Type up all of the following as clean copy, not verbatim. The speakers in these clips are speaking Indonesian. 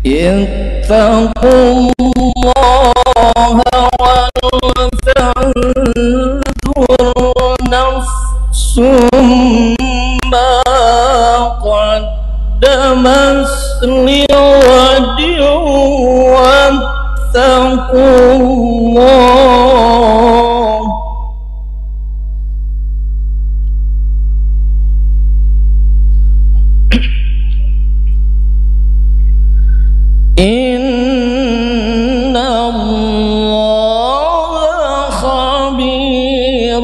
اتقوا الله ولتنظر نفس ما قدمت لغد واتقوا الله إن الله خبير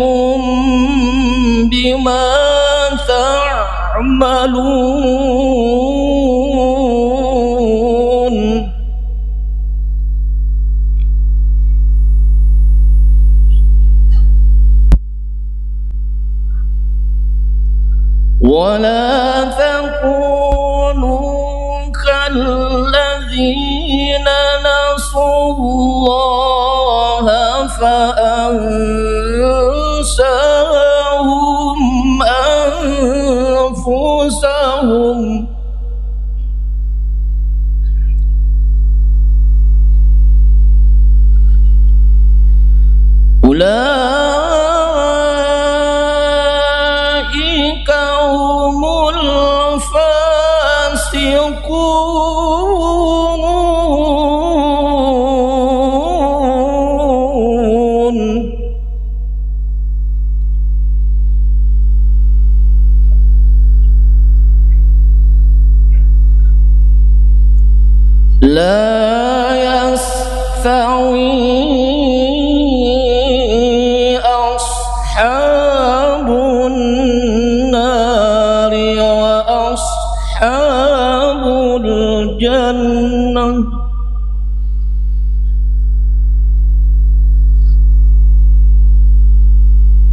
بما تعملون ولا تكونوا كالذين نسوا الله فأنساهم أنفسهم أولئك هم الفاسقون لا يستوي أصحاب النار وأصحاب الجنة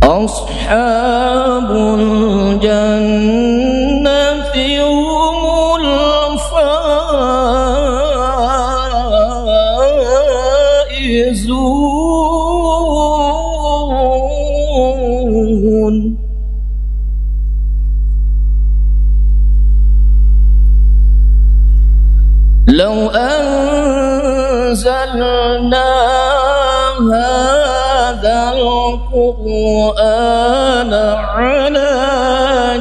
أصحاب الجنة هم الفائزون لو أنزلنا هذا القرآن على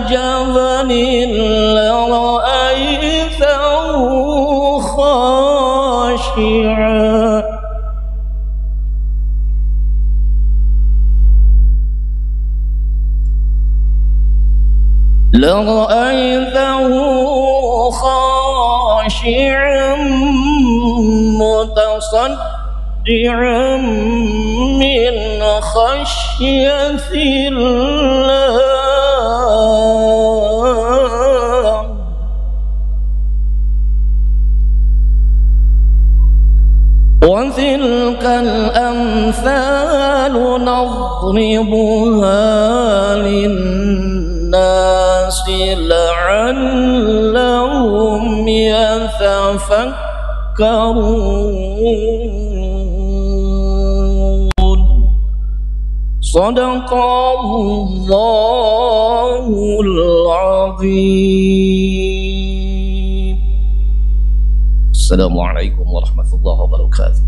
جبل لرأيته خاشعا خاشعا متصدعا من خشية الله وتلك الأمثال نضربها للناس لعلهم يتفكرون صدق الله العظيم. السلام عليكم ورحمة الله وبركاته.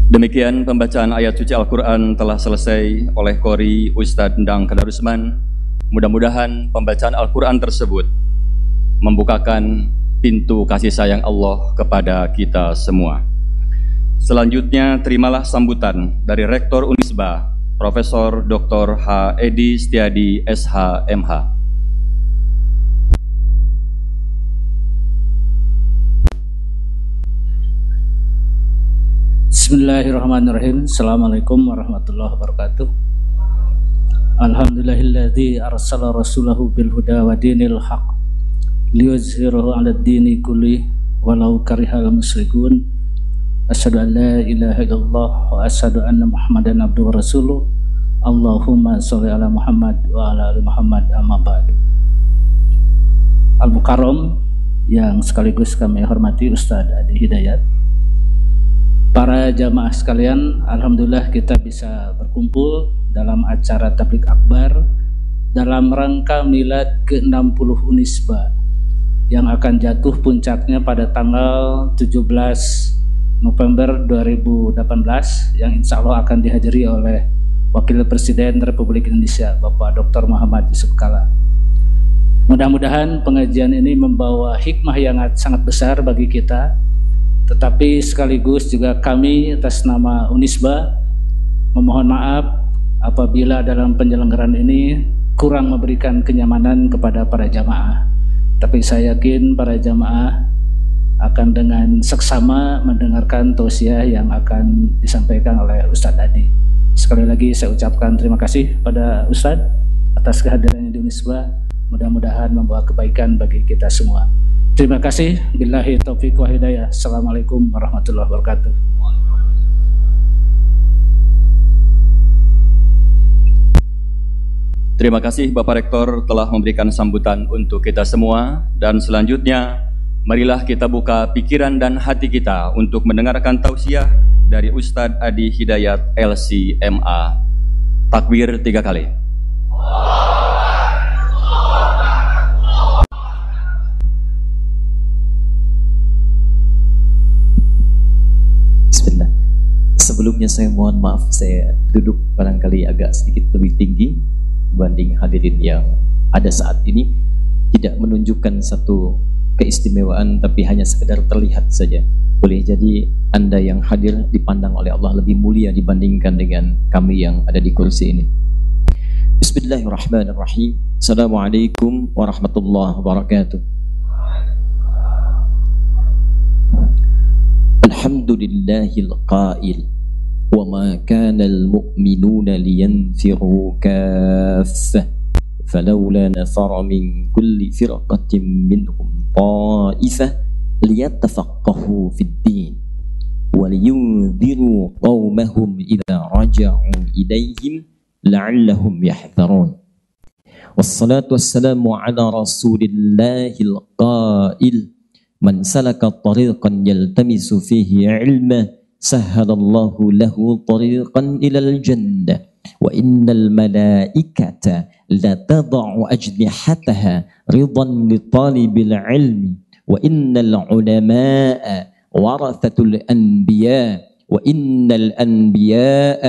Demikian pembacaan ayat suci Al-Quran telah selesai oleh Qori Ustadz Endang Kadarusman. Mudah-mudahan pembacaan Al-Quran tersebut membukakan pintu kasih sayang Allah kepada kita semua. Selanjutnya terimalah sambutan dari Rektor Unisba, Profesor Dr. H. Edi Setiadi SH MH. Bismillahirrahmanirrahim. Assalamualaikum warahmatullahi wabarakatuh. Alhamdulillahilladzi arsala rasulahu bil huda wa dinil haq liyuzhirahu 'alad dini kulli walau karihal musyrikun. Asyhadu an la ilaha illallah wa asyhadu anna Muhammadan abduhu wa rasuluh. Allahumma sholli ala Muhammad wa ala ali Muhammad, amma ba'du. Al-Mukarram yang sekaligus kami hormati Ustadz Adi Hidayat, Para jamaah sekalian, alhamdulillah kita bisa berkumpul dalam acara tabligh akbar dalam rangka milad ke-60 Unisba yang akan jatuh puncaknya pada tanggal 17 November 2018 yang insya Allah akan dihadiri oleh Wakil Presiden Republik Indonesia Bapak Dr. Muhammad Yusuf Kalla. Mudah-mudahan pengajian ini membawa hikmah yang sangat besar bagi kita, tetapi sekaligus juga kami atas nama Unisba memohon maaf apabila dalam penyelenggaraan ini kurang memberikan kenyamanan kepada para jamaah. Tapi saya yakin para jamaah akan dengan seksama mendengarkan tausiah yang akan disampaikan oleh Ustadz Adi. Sekali lagi saya ucapkan terima kasih pada Ustadz atas kehadirannya di Unisba. Mudah-mudahan membawa kebaikan bagi kita semua. Terima kasih. Billahi taufiq wa hidayah. Assalamualaikum warahmatullahi wabarakatuh. Terima kasih Bapak Rektor telah memberikan sambutan untuk kita semua, dan selanjutnya marilah kita buka pikiran dan hati kita untuk mendengarkan tausiah dari Ustadz Adi Hidayat LC.MA. Takbir 3 kali. Bismillah. Sebelumnya saya mohon maaf, saya duduk barangkali agak sedikit lebih tinggi dibanding hadirin yang ada saat ini. Tidak menunjukkan satu keistimewaan, tapi hanya sekedar terlihat saja. Boleh jadi Anda yang hadir dipandang oleh Allah lebih mulia dibandingkan dengan kami yang ada di kursi ini. Bismillahirrahmanirrahim. Assalamualaikum warahmatullahi wabarakatuh. Alhamdulillahil qail وَمَا كَانَ الْمُؤْمِنُونَ لِيَنْفِرُوا كَافَّةً فَلَوْلَا نَفَرَ مِنْ كُلِّ فِرْقَةٍ مِّنْهُمْ طَائِفَةٌ لِيَتَفَقَّهُوا فِي الدِّينِ وَلِيُنذِرُوا قَوْمَهُمْ إِذَا رَجَعُوا إِلَيْهِمْ لَعَلَّهُمْ يَحْذَرُونَ وَالصَّلَاةُ وَالسَّلَامُ عَلَى رَسُولِ اللَّهِ الْقَائِلِ مَنْ سَلَكَ طَرِيقًا يَلْتَمِسُ فِيهِ عِلْمًا سهل الله له طريقا إلى الجنة وإن الملائكة لتضع أجنحتها رضا لطالب العلم وإن العلماء ورثة الأنبياء وإن الأنبياء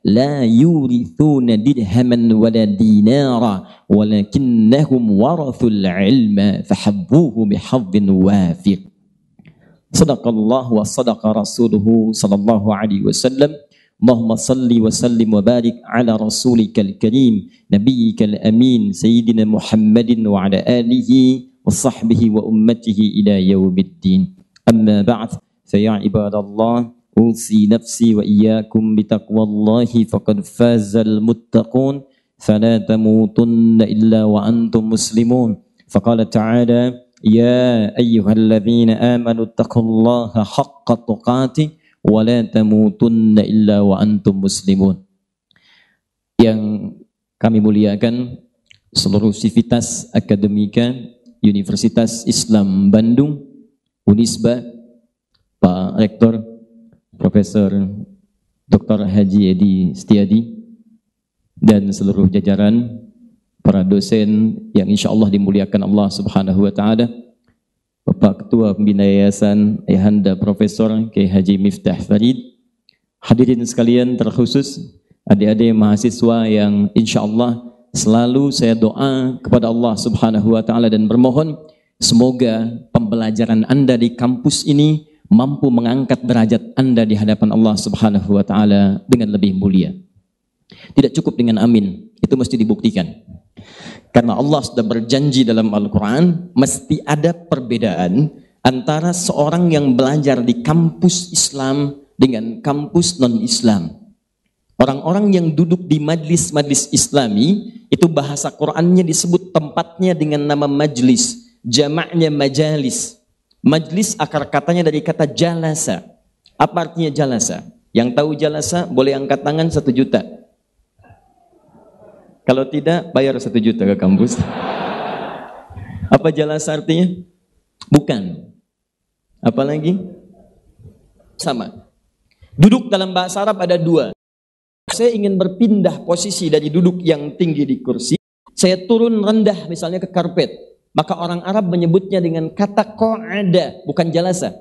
لا يورثون درهما ولا دينارا ولكنهم ورثوا العلم فحبوه بحظ وافر. Sadaqallahu wa sadaqa rasuluhu sallallahu alaihi wasallam. Allahumma salli wa sallim wa barik ala rasulikal karim nabiyyikal amin sayyidina Muhammadin wa ala alihi wa sahbihi wa ummatihi ila yaumiddin. Amma ba'd, fa ya ibadallah, usi nafsi wa iyyakum bitaqwallahi faqad fazal muttaqun fala tamutunna illa wa antum muslimun. Faqala ta'ala يا أيها الذين آمنوا اتقوا الله حق تقاته ولا تموتن إلا وأنتم مسلمون. Yang kami muliakan seluruh sivitas akademika Universitas Islam Bandung, Unisba, Pak Rektor Profesor Dr. Haji Edi Setiadi, dan seluruh jajaran para dosen yang insya Allah dimuliakan Allah Subhanahu wa Ta'ala, Bapak Ketua Pembina Yayasan Ayahanda Profesor Kiai Haji Miftah Farid, hadirin sekalian, terkhusus adik-adik mahasiswa yang insya Allah selalu saya doa kepada Allah Subhanahu wa Ta'ala dan bermohon semoga pembelajaran Anda di kampus ini mampu mengangkat derajat Anda di hadapan Allah Subhanahu wa Ta'ala dengan lebih mulia. Tidak cukup dengan amin, itu mesti dibuktikan. Karena Allah sudah berjanji dalam Al-Quran, mesti ada perbedaan antara seorang yang belajar di kampus Islam dengan kampus non-Islam. Orang-orang yang duduk di majlis-majlis Islami, itu bahasa Qurannya disebut tempatnya dengan nama majlis, jamaknya majalis. Majlis akar katanya dari kata jalasa. Apa artinya jalasa? Yang tahu jalasa boleh angkat tangan 1 juta. Kalau tidak, bayar 1 juta ke kampus. Apa jalasa artinya? Bukan. Apalagi? Sama. Duduk dalam bahasa Arab ada dua. Saya ingin berpindah posisi dari duduk yang tinggi di kursi, saya turun rendah misalnya ke karpet. Maka orang Arab menyebutnya dengan kata qa'ada, bukan jalasa.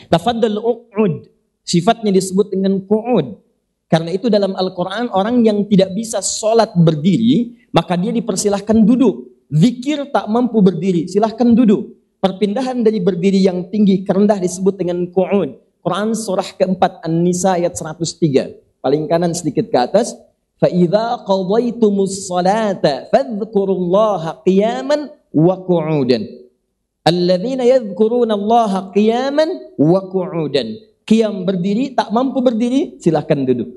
Tafaddal uq'ud, sifatnya disebut dengan qu'ud. Karena itu dalam Al-Quran orang yang tidak bisa sholat berdiri, maka dia dipersilahkan duduk. Zikir tak mampu berdiri, silahkan duduk. Perpindahan dari berdiri yang tinggi ke rendah disebut dengan qu'ud. Quran surah keempat An-Nisa ayat 103. Paling kanan sedikit ke atas. فَإِذَا قَضَيْتُمُ الصَّلَاةَ فَاذْكُرُوا اللَّهَ قِيَامًا وَقُعُودًا الَّذِينَ يَذْكُرُونَ اللَّهَ قِيَامًا وَقُعُودًا. Qiyam berdiri, tak mampu berdiri, silahkan duduk.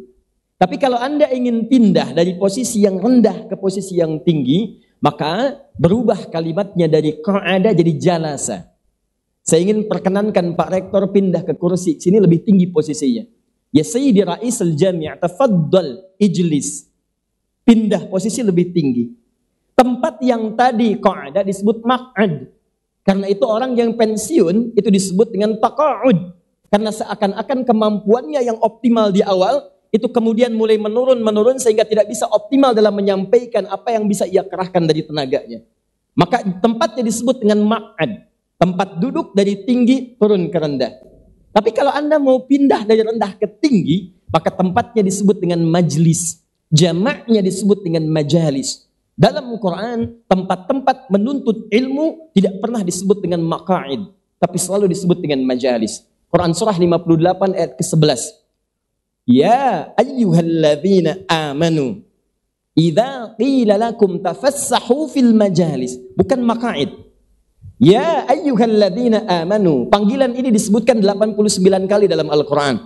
Tapi kalau Anda ingin pindah dari posisi yang rendah ke posisi yang tinggi, maka berubah kalimatnya dari qa'ada jadi jalasa. Saya ingin perkenankan Pak Rektor pindah ke kursi, sini lebih tinggi posisinya. Ya Sayyidi Raisal Jami' tafaddal ijlis. Pindah posisi lebih tinggi. Tempat yang tadi qa'ada disebut maq'ad. Karena itu orang yang pensiun itu disebut dengan taqa'ud. Karena seakan-akan kemampuannya yang optimal di awal itu kemudian mulai menurun sehingga tidak bisa optimal dalam menyampaikan apa yang bisa ia kerahkan dari tenaganya. Maka tempatnya disebut dengan maq'ad. Tempat duduk dari tinggi turun ke rendah. Tapi kalau Anda mau pindah dari rendah ke tinggi, maka tempatnya disebut dengan majlis. Jamaknya disebut dengan majalis. Dalam Quran, tempat-tempat menuntut ilmu tidak pernah disebut dengan maqa'id, tapi selalu disebut dengan majalis. Quran surah 58 ayat ke-11. Ya ayyuhalladzina amanu idza qila lakum tafassahu fil majalis. Bukan maqa'id. Ya ayyuhalladzina amanu. Panggilan ini disebutkan 89 kali dalam Al-Quran.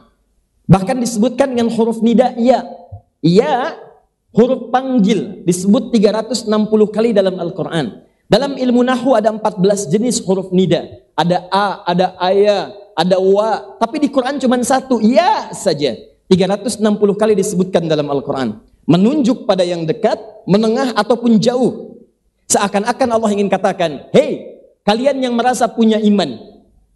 Bahkan disebutkan dengan huruf nida ya. Ya, huruf panggil disebut 360 kali dalam Al-Quran. Dalam ilmu nahwu ada 14 jenis huruf nida. Ada a, ada aya, ada wa. Tapi di Quran cuma satu, ya saja. 360 kali disebutkan dalam Al-Quran. Menunjuk pada yang dekat, menengah ataupun jauh. Seakan-akan Allah ingin katakan, hey, kalian yang merasa punya iman.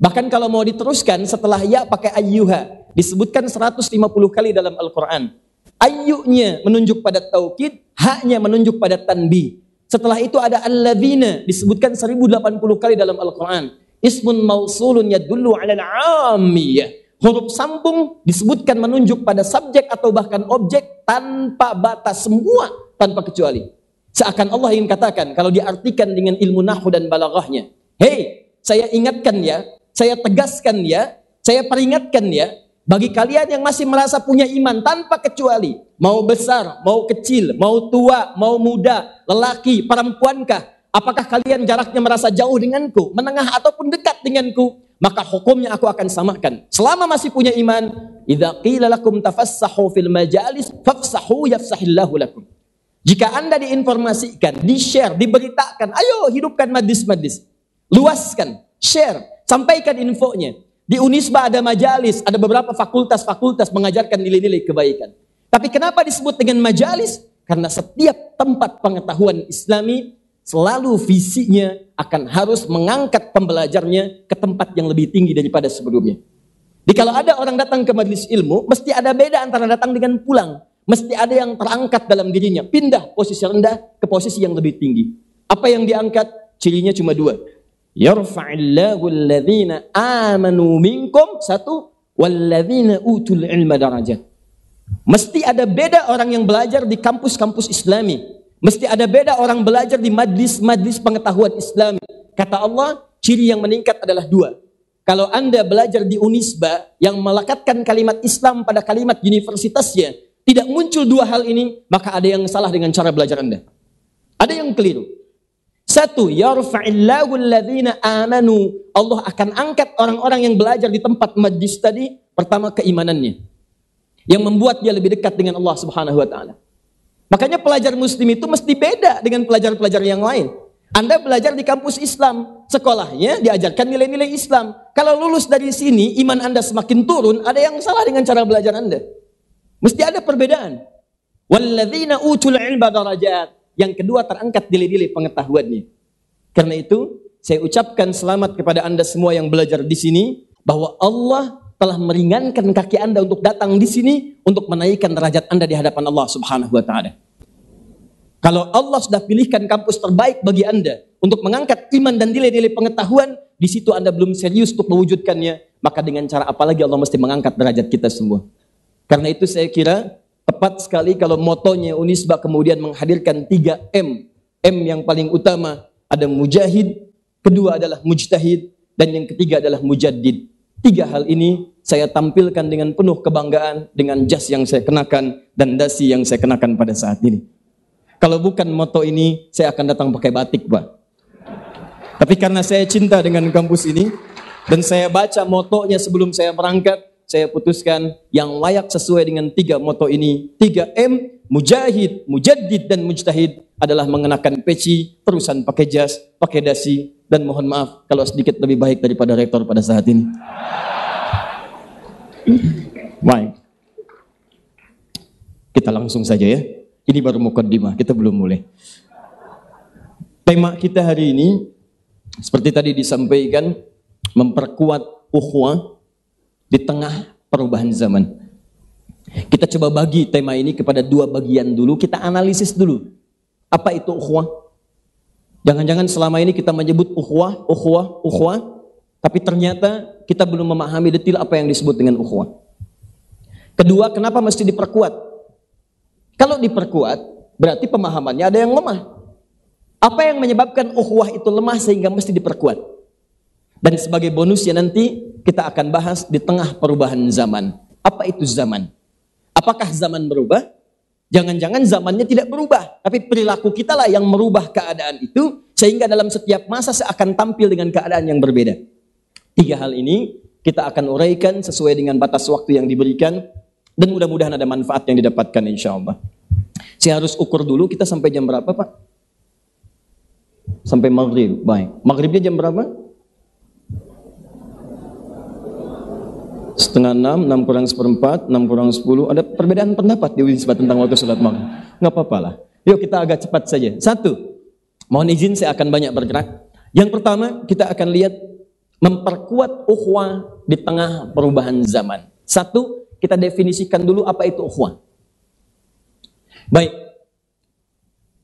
Bahkan kalau mau diteruskan setelah ya pakai ayyuha. Disebutkan 150 kali dalam Al-Quran. Ayyunya menunjuk pada taukid. Haknya menunjuk pada tanbih. Setelah itu ada alladzina. Disebutkan 1080 kali dalam Al-Quran. Ismun mausulun yadullu ala al-'amiyah. Huruf sambung disebutkan menunjuk pada subjek atau bahkan objek tanpa batas, semua tanpa kecuali. Seakan Allah ingin katakan kalau diartikan dengan ilmu nahwu dan balaghahnya. Hei, saya ingatkan ya, saya tegaskan ya, saya peringatkan ya, bagi kalian yang masih merasa punya iman tanpa kecuali, mau besar, mau kecil, mau tua, mau muda, lelaki, perempuankah, apakah kalian jaraknya merasa jauh denganku, menengah ataupun dekat denganku, maka hukumnya aku akan samakan. Selama masih punya iman, idza qila lakum tafassahu fil majalis fafsahu yafsahillahu lakum. Jika Anda diinformasikan, di-share, diberitakan, ayo hidupkan majlis-majlis. Luaskan, share, sampaikan infonya. Di Unisba ada majalis, ada beberapa fakultas-fakultas mengajarkan nilai-nilai kebaikan. Tapi kenapa disebut dengan majalis? Karena setiap tempat pengetahuan Islami selalu visinya akan harus mengangkat pembelajarnya ke tempat yang lebih tinggi daripada sebelumnya. Jadi kalau ada orang datang ke majelis ilmu, mesti ada beda antara datang dengan pulang. Mesti ada yang terangkat dalam dirinya, pindah posisi rendah ke posisi yang lebih tinggi. Apa yang diangkat? Cirinya cuma dua. Yarfa'illahu alladhina amanu minkum, satu, walladhina utul ilma darajat. Mesti ada beda orang yang belajar di kampus-kampus Islami. Mesti ada beda orang belajar di majlis-majlis pengetahuan Islami. Kata Allah, ciri yang meningkat adalah dua. Kalau Anda belajar di Unisba yang melekatkan kalimat Islam pada kalimat universitasnya, tidak muncul dua hal ini, maka ada yang salah dengan cara belajar Anda. Ada yang keliru. Satu, yarfa'illahu alladhina amanu. Allah akan angkat orang-orang yang belajar di tempat majlis tadi. Pertama, keimanannya, yang membuat dia lebih dekat dengan Allah Subhanahu wa ta'ala. Makanya pelajar muslim itu mesti beda dengan pelajar-pelajar yang lain. Anda belajar di kampus Islam, sekolahnya diajarkan nilai-nilai Islam. Kalau lulus dari sini, iman Anda semakin turun, ada yang salah dengan cara belajar Anda. Mesti ada perbedaan. Walladzina utul ilma darajat. Yang kedua, terangkat nilai-nilai pengetahuannya. Karena itu, saya ucapkan selamat kepada Anda semua yang belajar di sini, bahwa Allah telah meringankan kaki Anda untuk datang di sini untuk menaikkan derajat Anda di hadapan Allah Subhanahu wa taala. Kalau Allah sudah pilihkan kampus terbaik bagi Anda untuk mengangkat iman dan nilai-nilai pengetahuan, di situ Anda belum serius untuk mewujudkannya, maka dengan cara apa lagi Allah mesti mengangkat derajat kita semua. Karena itu saya kira tepat sekali kalau motonya Unisba kemudian menghadirkan 3M. M yang paling utama ada mujahid, kedua adalah mujtahid, dan yang ketiga adalah mujaddid. 3 hal ini saya tampilkan dengan penuh kebanggaan dengan jas yang saya kenakan dan dasi yang saya kenakan pada saat ini. Kalau bukan moto ini, saya akan datang pakai batik, Pak. Tapi karena saya cinta dengan kampus ini dan saya baca motonya sebelum saya berangkat, saya putuskan yang layak sesuai dengan 3 moto ini. 3M, mujahid, mujaddid, dan mujtahid adalah mengenakan peci, terusan pakai jas, pakai dasi, dan mohon maaf kalau sedikit lebih baik daripada rektor pada saat ini. Baik. Kita langsung saja ya. Ini baru mukaddimah, kita belum mulai. Tema kita hari ini seperti tadi disampaikan, memperkuat ukhuwah di tengah perubahan zaman. Kita coba bagi tema ini kepada 2 bagian dulu, kita analisis dulu. Apa itu ukhuwah? Jangan-jangan selama ini kita menyebut ukhuwah, tapi ternyata kita belum memahami detail apa yang disebut dengan ukhuwah. Kedua, kenapa mesti diperkuat? Kalau diperkuat, berarti pemahamannya ada yang lemah. Apa yang menyebabkan ukhuwah itu lemah sehingga mesti diperkuat? Dan sebagai bonusnya nanti kita akan bahas di tengah perubahan zaman. Apa itu zaman? Apakah zaman berubah? Jangan-jangan zamannya tidak berubah, tapi perilaku kita lah yang merubah keadaan itu, sehingga dalam setiap masa seakan tampil dengan keadaan yang berbeda. 3 hal ini kita akan uraikan sesuai dengan batas waktu yang diberikan, dan mudah-mudahan ada manfaat yang didapatkan insya Allah. Saya harus ukur dulu kita sampai jam berapa, Pak? Sampai maghrib. Baik. Maghribnya jam berapa? 5:30, 6 kurang 1/4, 6 kurang 10. Ada perbedaan pendapat di Unisba tentang waktu sholat maghrib. Nggak apa-apa lah. Yuk kita agak cepat saja. 1, mohon izin saya akan banyak bergerak. Yang pertama kita akan lihat memperkuat ukhuwah di tengah perubahan zaman. 1, kita definisikan dulu apa itu ukhuwah. Baik.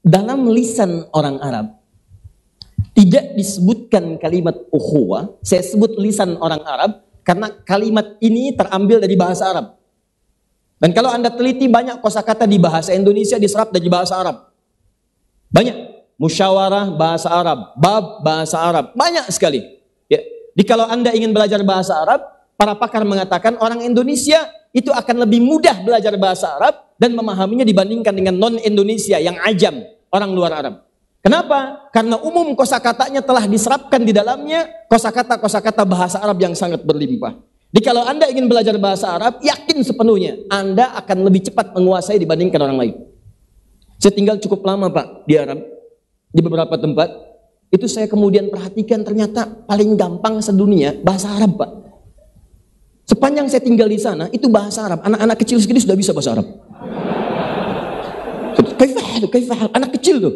Dalam lisan orang Arab tidak disebutkan kalimat ukhuwah. Saya sebut lisan orang Arab karena kalimat ini terambil dari bahasa Arab. Dan kalau Anda teliti banyak kosakata di bahasa Indonesia diserap dari bahasa Arab. Banyak. Musyawarah bahasa Arab, bab bahasa Arab, banyak sekali. Ya. Jadi kalau Anda ingin belajar bahasa Arab, para pakar mengatakan orang Indonesia itu akan lebih mudah belajar bahasa Arab dan memahaminya dibandingkan dengan non-Indonesia yang ajam, orang luar Arab. Kenapa? Karena umum kosakatanya telah diserapkan di dalamnya kosakata-kosakata bahasa Arab yang sangat berlimpah. Jadi kalau Anda ingin belajar bahasa Arab, yakin sepenuhnya Anda akan lebih cepat menguasai dibandingkan orang lain. Saya tinggal cukup lama, Pak, di Arab, di beberapa tempat. Itu saya kemudian perhatikan ternyata paling gampang sedunia bahasa Arab, Pak. Sepanjang saya tinggal di sana, itu bahasa Arab. Anak-anak kecil segini sudah bisa bahasa Arab. Kaifah, anak kecil tuh.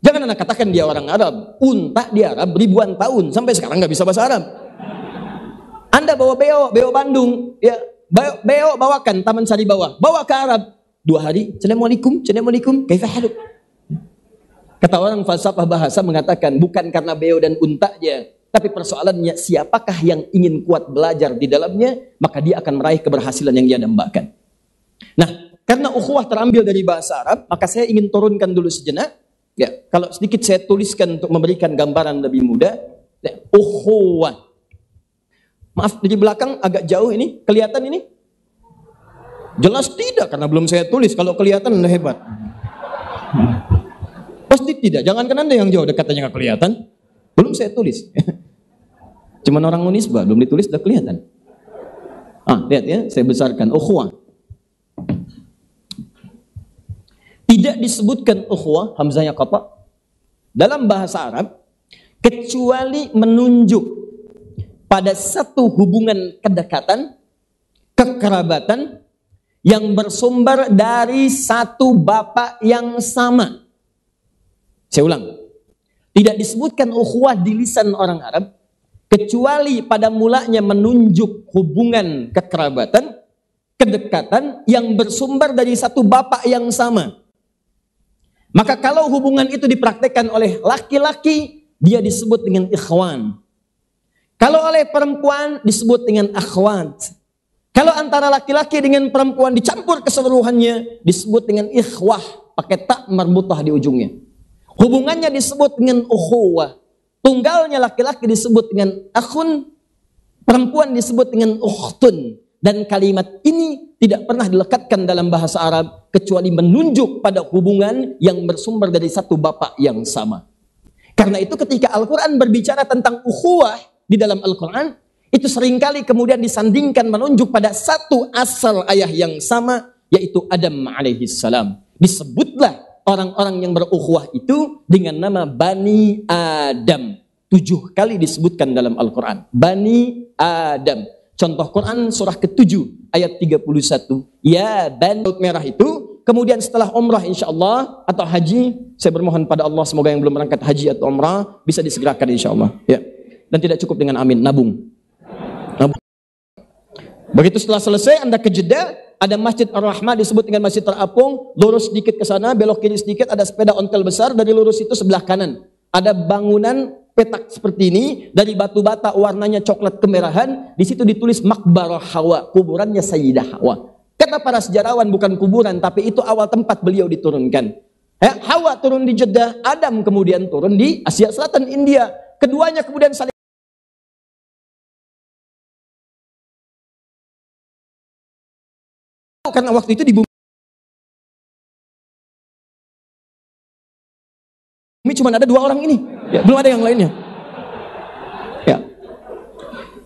Jangan Anda katakan dia orang Arab. Unta di Arab ribuan tahun sampai sekarang nggak bisa bahasa Arab. Anda bawa beo Bandung, ya beo bawakan Taman Sari Bawah, bawa ke Arab 2 hari. Assalamualaikum, kaifah. Kata orang falsafah bahasa mengatakan bukan karena beo dan untanya, tapi persoalannya siapakah yang ingin kuat belajar di dalamnya, maka dia akan meraih keberhasilan yang dia dambakan. Nah, karena ukhuwah terambil dari bahasa Arab, maka saya ingin turunkan dulu sejenak. Ya, kalau sedikit saya tuliskan untuk memberikan gambaran lebih mudah, ya, ukhuwah. Maaf, di belakang agak jauh ini, kelihatan ini? Jelas tidak, karena belum saya tulis. Kalau kelihatan Anda hebat. Pasti tidak, jangankan Anda yang jauh, dekat aja nggak kelihatan. Belum saya tulis. Cuman orang Unisba, belum ditulis, sudah kelihatan. Lihat ya, saya besarkan, ukhuwah. Tidak disebutkan ukhuwah, hamzahnya qata, dalam bahasa Arab, kecuali menunjuk pada satu hubungan kedekatan, kekerabatan, yang bersumber dari satu bapak yang sama. Saya ulang. Tidak disebutkan ukhuwah di lisan orang Arab, kecuali pada mulanya menunjuk hubungan kekerabatan, kedekatan yang bersumber dari satu bapak yang sama. Maka kalau hubungan itu dipraktekkan oleh laki-laki, dia disebut dengan ikhwan. Kalau oleh perempuan disebut dengan akhwat. Kalau antara laki-laki dengan perempuan dicampur keseluruhannya disebut dengan ikhwah, pakai tak marbutah di ujungnya. Hubungannya disebut dengan ukhuwah. Tunggalnya laki-laki disebut dengan akhun, perempuan disebut dengan ukhtun. Dan kalimat ini tidak pernah dilekatkan dalam bahasa Arab kecuali menunjuk pada hubungan yang bersumber dari satu bapak yang sama. Karena itu ketika Al-Quran berbicara tentang ukhuwah di dalam Al-Quran, itu seringkali kemudian disandingkan menunjuk pada satu asal ayah yang sama, yaitu Adam alaihissalam. Disebutlah orang-orang yang berukhuwah itu dengan nama Bani Adam. 7 kali disebutkan dalam Al-Quran. Bani Adam. Contoh Quran surah ke-7 ayat 31. Ya Bani Laut Merah itu. Kemudian setelah umrah insyaAllah atau haji, saya bermohon pada Allah semoga yang belum berangkat haji atau umrah bisa disegerakan insyaAllah. Ya. Dan tidak cukup dengan amin, nabung. Begitu setelah selesai Anda ke Jeddah, ada Masjid Ar-Rahmah disebut dengan Masjid Terapung, lurus sedikit ke sana, belok kiri sedikit, ada sepeda ontel besar, dari lurus itu sebelah kanan ada bangunan petak seperti ini, dari batu bata warnanya coklat kemerahan, di situ ditulis Maqbarah Hawa, kuburannya Sayyidah Hawa. Kata para sejarawan bukan kuburan, tapi itu awal tempat beliau diturunkan. Hawa turun di Jeddah, Adam kemudian turun di Asia Selatan, India. Keduanya kemudian saling karena waktu itu di bumi cuma ada 2 orang ini, ya, belum ada yang lainnya. Ya.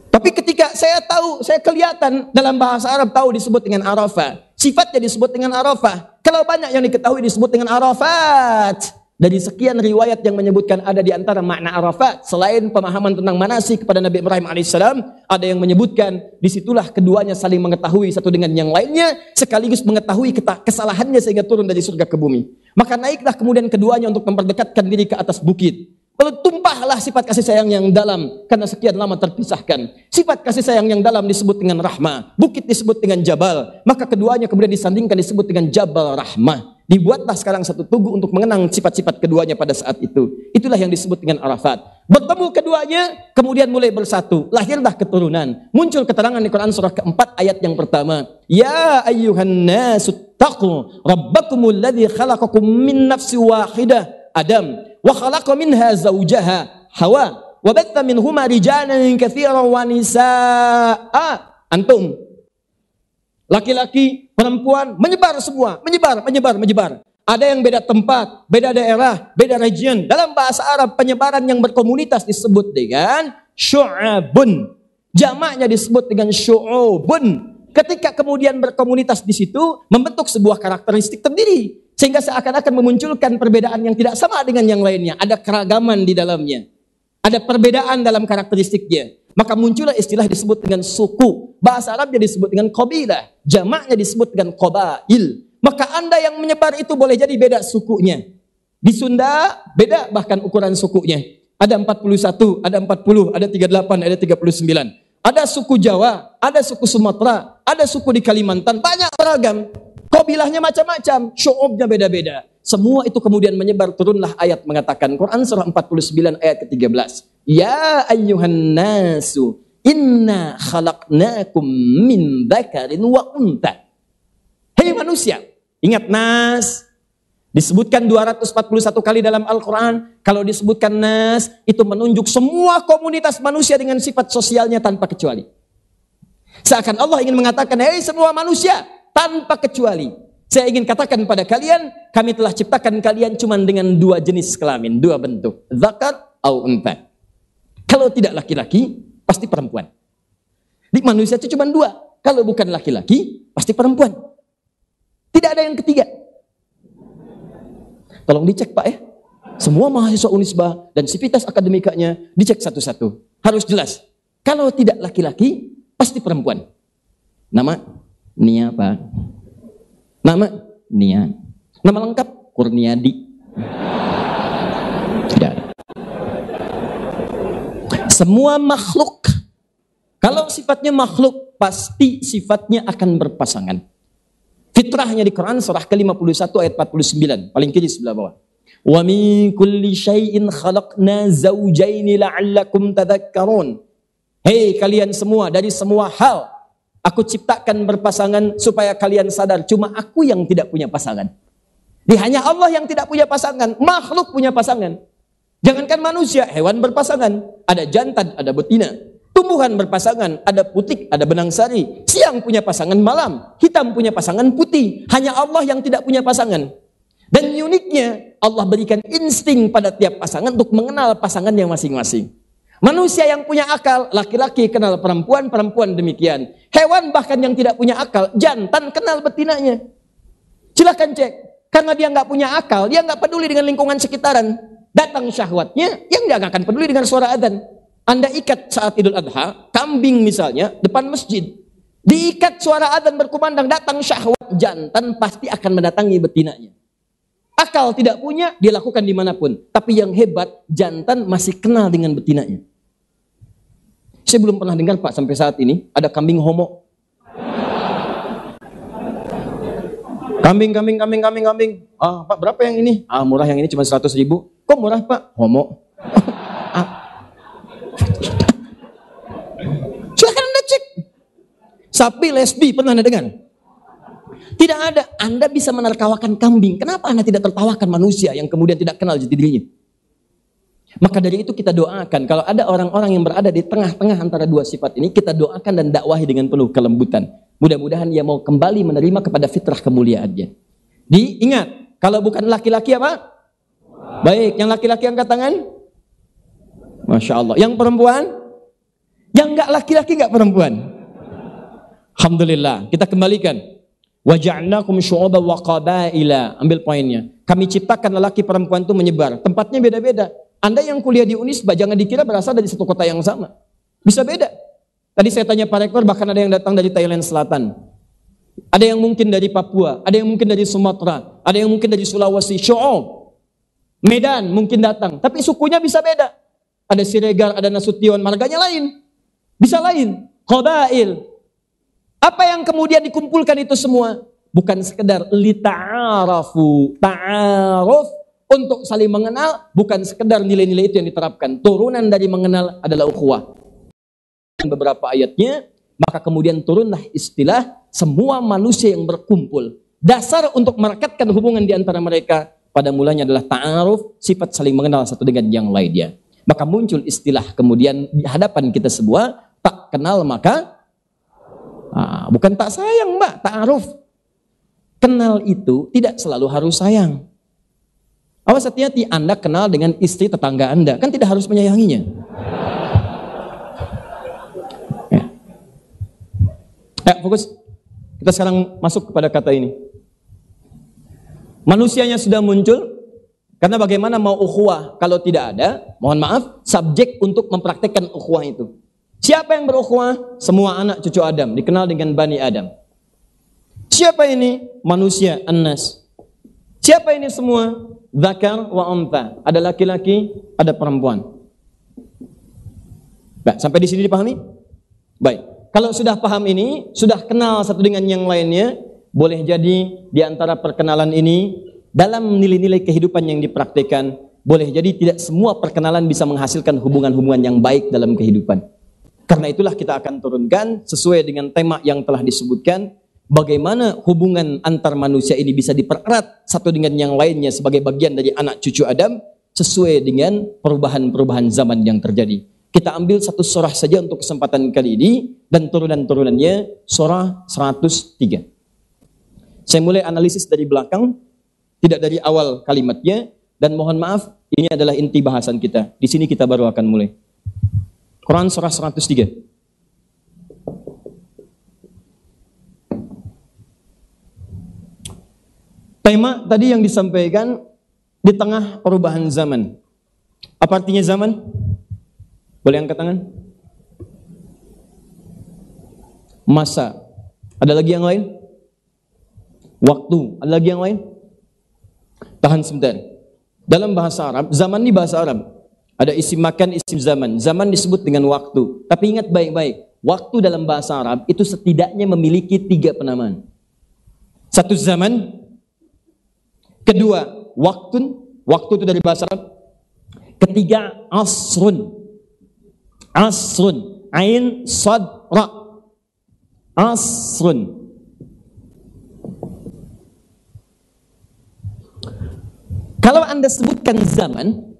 Tapi ketika saya tahu, saya kelihatan dalam bahasa Arab tahu disebut dengan Arafah, sifatnya disebut dengan Arafah. Kalau banyak yang diketahui disebut dengan Arafat. Dari sekian riwayat yang menyebutkan ada di antara makna Arafat, selain pemahaman tentang manasik kepada Nabi Ibrahim alaihissalam, ada yang menyebutkan disitulah keduanya saling mengetahui satu dengan yang lainnya, sekaligus mengetahui kesalahannya sehingga turun dari surga ke bumi. Maka naiklah kemudian keduanya untuk memperdekatkan diri ke atas bukit. Lalu tumpahlah sifat kasih sayang yang dalam karena sekian lama terpisahkan. Sifat kasih sayang yang dalam disebut dengan rahmah, bukit disebut dengan jabal. Maka keduanya kemudian disandingkan disebut dengan Jabal Rahmah. Dibuatlah sekarang satu tugu untuk mengenang sifat-sifat keduanya pada saat itu. Itulah yang disebut dengan Arafat. Bertemu keduanya, kemudian mulai bersatu. Lahirlah keturunan. Muncul keterangan di Quran surah ke-4 ayat yang pertama. Ya ayyuhan nasu taqu rabbakumul ladzi khalaqakum min nafsin wahidah Adam wa khalaqa minha zawjaha Hawa wa batta minhuma rijalan katsiran wa nisaa. Antum laki-laki, perempuan, menyebar semua, menyebar. Ada yang beda tempat, beda daerah, beda region. Dalam bahasa Arab, penyebaran yang berkomunitas disebut dengan syu'abun. Jamaknya disebut dengan syu'ubun. Ketika kemudian berkomunitas di situ, membentuk sebuah karakteristik terdiri. Sehingga seakan-akan memunculkan perbedaan yang tidak sama dengan yang lainnya. Ada keragaman di dalamnya. Ada perbedaan dalam karakteristiknya. Maka muncullah istilah disebut dengan suku. Bahasa Arabnya disebut dengan qabilah. Jamaknya disebut dengan qabail. Maka Anda yang menyebar itu boleh jadi beda sukunya. Di Sunda beda bahkan ukuran sukunya. Ada 41, ada 40, ada 38, ada 39. Ada suku Jawa, ada suku Sumatera, ada suku di Kalimantan. Banyak beragam. Qabilahnya macam-macam. Syu'ubnya beda-beda. Semua itu kemudian menyebar, turunlah ayat mengatakan. Quran surah 49 ayat ke-13. Ya ayyuhan nasu inna khalaqnakum min dzakarin wa untha. Hei manusia, ingat nas disebutkan 241 kali dalam Al-Quran. Kalau disebutkan nas itu menunjuk semua komunitas manusia dengan sifat sosialnya tanpa kecuali. Seakan Allah ingin mengatakan, hei semua manusia tanpa kecuali, saya ingin katakan pada kalian, kami telah ciptakan kalian cuma dengan 2 jenis kelamin, 2 bentuk, zakar au untha. Kalau tidak laki-laki, pasti perempuan. Di manusia itu cuma 2. Kalau bukan laki-laki, pasti perempuan. Tidak ada yang ketiga. Tolong dicek Pak ya. Semua mahasiswa Unisba dan sivitas akademikanya dicek satu-satu. Harus jelas. Kalau tidak laki-laki, pasti perempuan. Nama? Nia Pak. Nama? Nia. Nama lengkap? Kurniadi. Tidak ada. Semua makhluk, kalau sifatnya makhluk, pasti sifatnya akan berpasangan. Fitrahnya di Quran surah ke-51 ayat 49, paling kiri sebelah bawah. Wa min kulli syai'in khalaqna zawjaini la'allakum tadhakkarun. Hei kalian semua, dari semua hal aku ciptakan berpasangan supaya kalian sadar, cuma aku yang tidak punya pasangan. Hanya Allah yang tidak punya pasangan, makhluk punya pasangan. Jangankan manusia, hewan berpasangan. Ada jantan, ada betina. Tumbuhan berpasangan, ada putik, ada benang sari. Siang punya pasangan malam, hitam punya pasangan putih. Hanya Allah yang tidak punya pasangan. Dan uniknya, Allah berikan insting pada tiap pasangan untuk mengenal pasangannya masing-masing. Manusia yang punya akal, laki-laki kenal perempuan, perempuan demikian. Hewan bahkan yang tidak punya akal, jantan kenal betinanya. Silakan cek. Karena dia nggak punya akal, dia nggak peduli dengan lingkungan sekitaran. Datang syahwatnya, yang nggak akan peduli dengan suara adzan. Anda ikat saat Idul Adha, kambing misalnya, depan masjid. Diikat suara adzan berkumandang, datang syahwat, jantan pasti akan mendatangi betinanya. Akal tidak punya, dia lakukan dimanapun. Tapi yang hebat, jantan masih kenal dengan betinanya. Saya belum pernah dengar Pak sampai saat ini, ada kambing homo. Kambing. Pak berapa yang ini? Murah yang ini cuma 100.000. Kok murah Pak? Homo. Silahkan Anda cek. Sapi lesbi pernah Anda dengar? Tidak ada. Anda bisa menertawakan kambing. Kenapa Anda tidak tertawakan manusia yang kemudian tidak kenal jati dirinya? Maka dari itu kita doakan. Kalau ada orang-orang yang berada di tengah-tengah antara dua sifat ini, kita doakan dan dakwahi dengan penuh kelembutan. Mudah-mudahan ia mau kembali menerima kepada fitrah kemuliaannya. Diingat, kalau bukan laki-laki apa? Baik, yang laki-laki angkat tangan. Masya Allah. Yang perempuan? Yang enggak laki-laki enggak perempuan. Alhamdulillah. Kita kembalikan. Waja'alnakum syu'uban wa qabaila. Ambil poinnya. Kami ciptakan lelaki perempuan itu menyebar. Tempatnya beda-beda. Anda yang kuliah di Unisba jangan dikira berasal dari satu kota yang sama. Bisa beda. Tadi saya tanya Pak Rektor, bahkan ada yang datang dari Thailand Selatan. Ada yang mungkin dari Papua, ada yang mungkin dari Sumatera, ada yang mungkin dari Sulawesi, Syu'ub, Medan mungkin datang. Tapi sukunya bisa beda. Ada Siregar, ada Nasution, marganya lain. Bisa lain. Qabail. Apa yang kemudian dikumpulkan itu semua? Bukan sekedar lita'arafu, ta'aruf, untuk saling mengenal, bukan sekedar nilai-nilai itu yang diterapkan. Turunan dari mengenal adalah ukhuwah. Beberapa ayatnya, maka kemudian turunlah istilah semua manusia yang berkumpul. Dasar untuk merekatkan hubungan di antara mereka pada mulanya adalah ta'aruf, sifat saling mengenal satu dengan yang lainnya. Maka muncul istilah kemudian di hadapan kita semua, tak kenal maka bukan tak sayang Mbak, ta'aruf. Kenal itu tidak selalu harus sayang. Awas hati-hati, Anda kenal dengan istri tetangga Anda, kan tidak harus menyayanginya. Ya, fokus. Kita sekarang masuk kepada kata ini. Manusianya sudah muncul, karena bagaimana mau ukhuwah kalau tidak ada, mohon maaf, subjek untuk mempraktekkan ukhuwah itu. Siapa yang berukhuwah? Semua anak cucu Adam, dikenal dengan Bani Adam. Siapa ini? Manusia, An-Nas. Siapa ini semua? Zakar wa untha. Ada laki-laki, ada perempuan. Baik, sampai di sini dipahami? Baik. Kalau sudah paham ini, sudah kenal satu dengan yang lainnya, boleh jadi di antara perkenalan ini, dalam nilai-nilai kehidupan yang dipraktikkan, boleh jadi tidak semua perkenalan bisa menghasilkan hubungan-hubungan yang baik dalam kehidupan. Karena itulah kita akan turunkan sesuai dengan tema yang telah disebutkan, bagaimana hubungan antar manusia ini bisa dipererat satu dengan yang lainnya sebagai bagian dari anak cucu Adam, sesuai dengan perubahan-perubahan zaman yang terjadi. Kita ambil satu surah saja untuk kesempatan kali ini, dan turunan-turunannya surah 103. Saya mulai analisis dari belakang, tidak dari awal kalimatnya, dan mohon maaf, ini adalah inti bahasan kita. Di sini kita baru akan mulai. Quran surah 103. Tema tadi yang disampaikan di tengah perubahan zaman. Apa artinya zaman? Boleh angkat tangan? Masa. Ada lagi yang lain? Waktu. Ada lagi yang lain? Tahan sebentar. Dalam bahasa Arab, zaman ini bahasa Arab. Ada isim makan, isim zaman. Zaman disebut dengan waktu. Tapi ingat baik-baik, waktu dalam bahasa Arab itu setidaknya memiliki 3 penamaan. Satu zaman, kedua waktu itu dari bahasa Arab. Ketiga asrun, ain sad ra, asrun. Kalau Anda sebutkan zaman,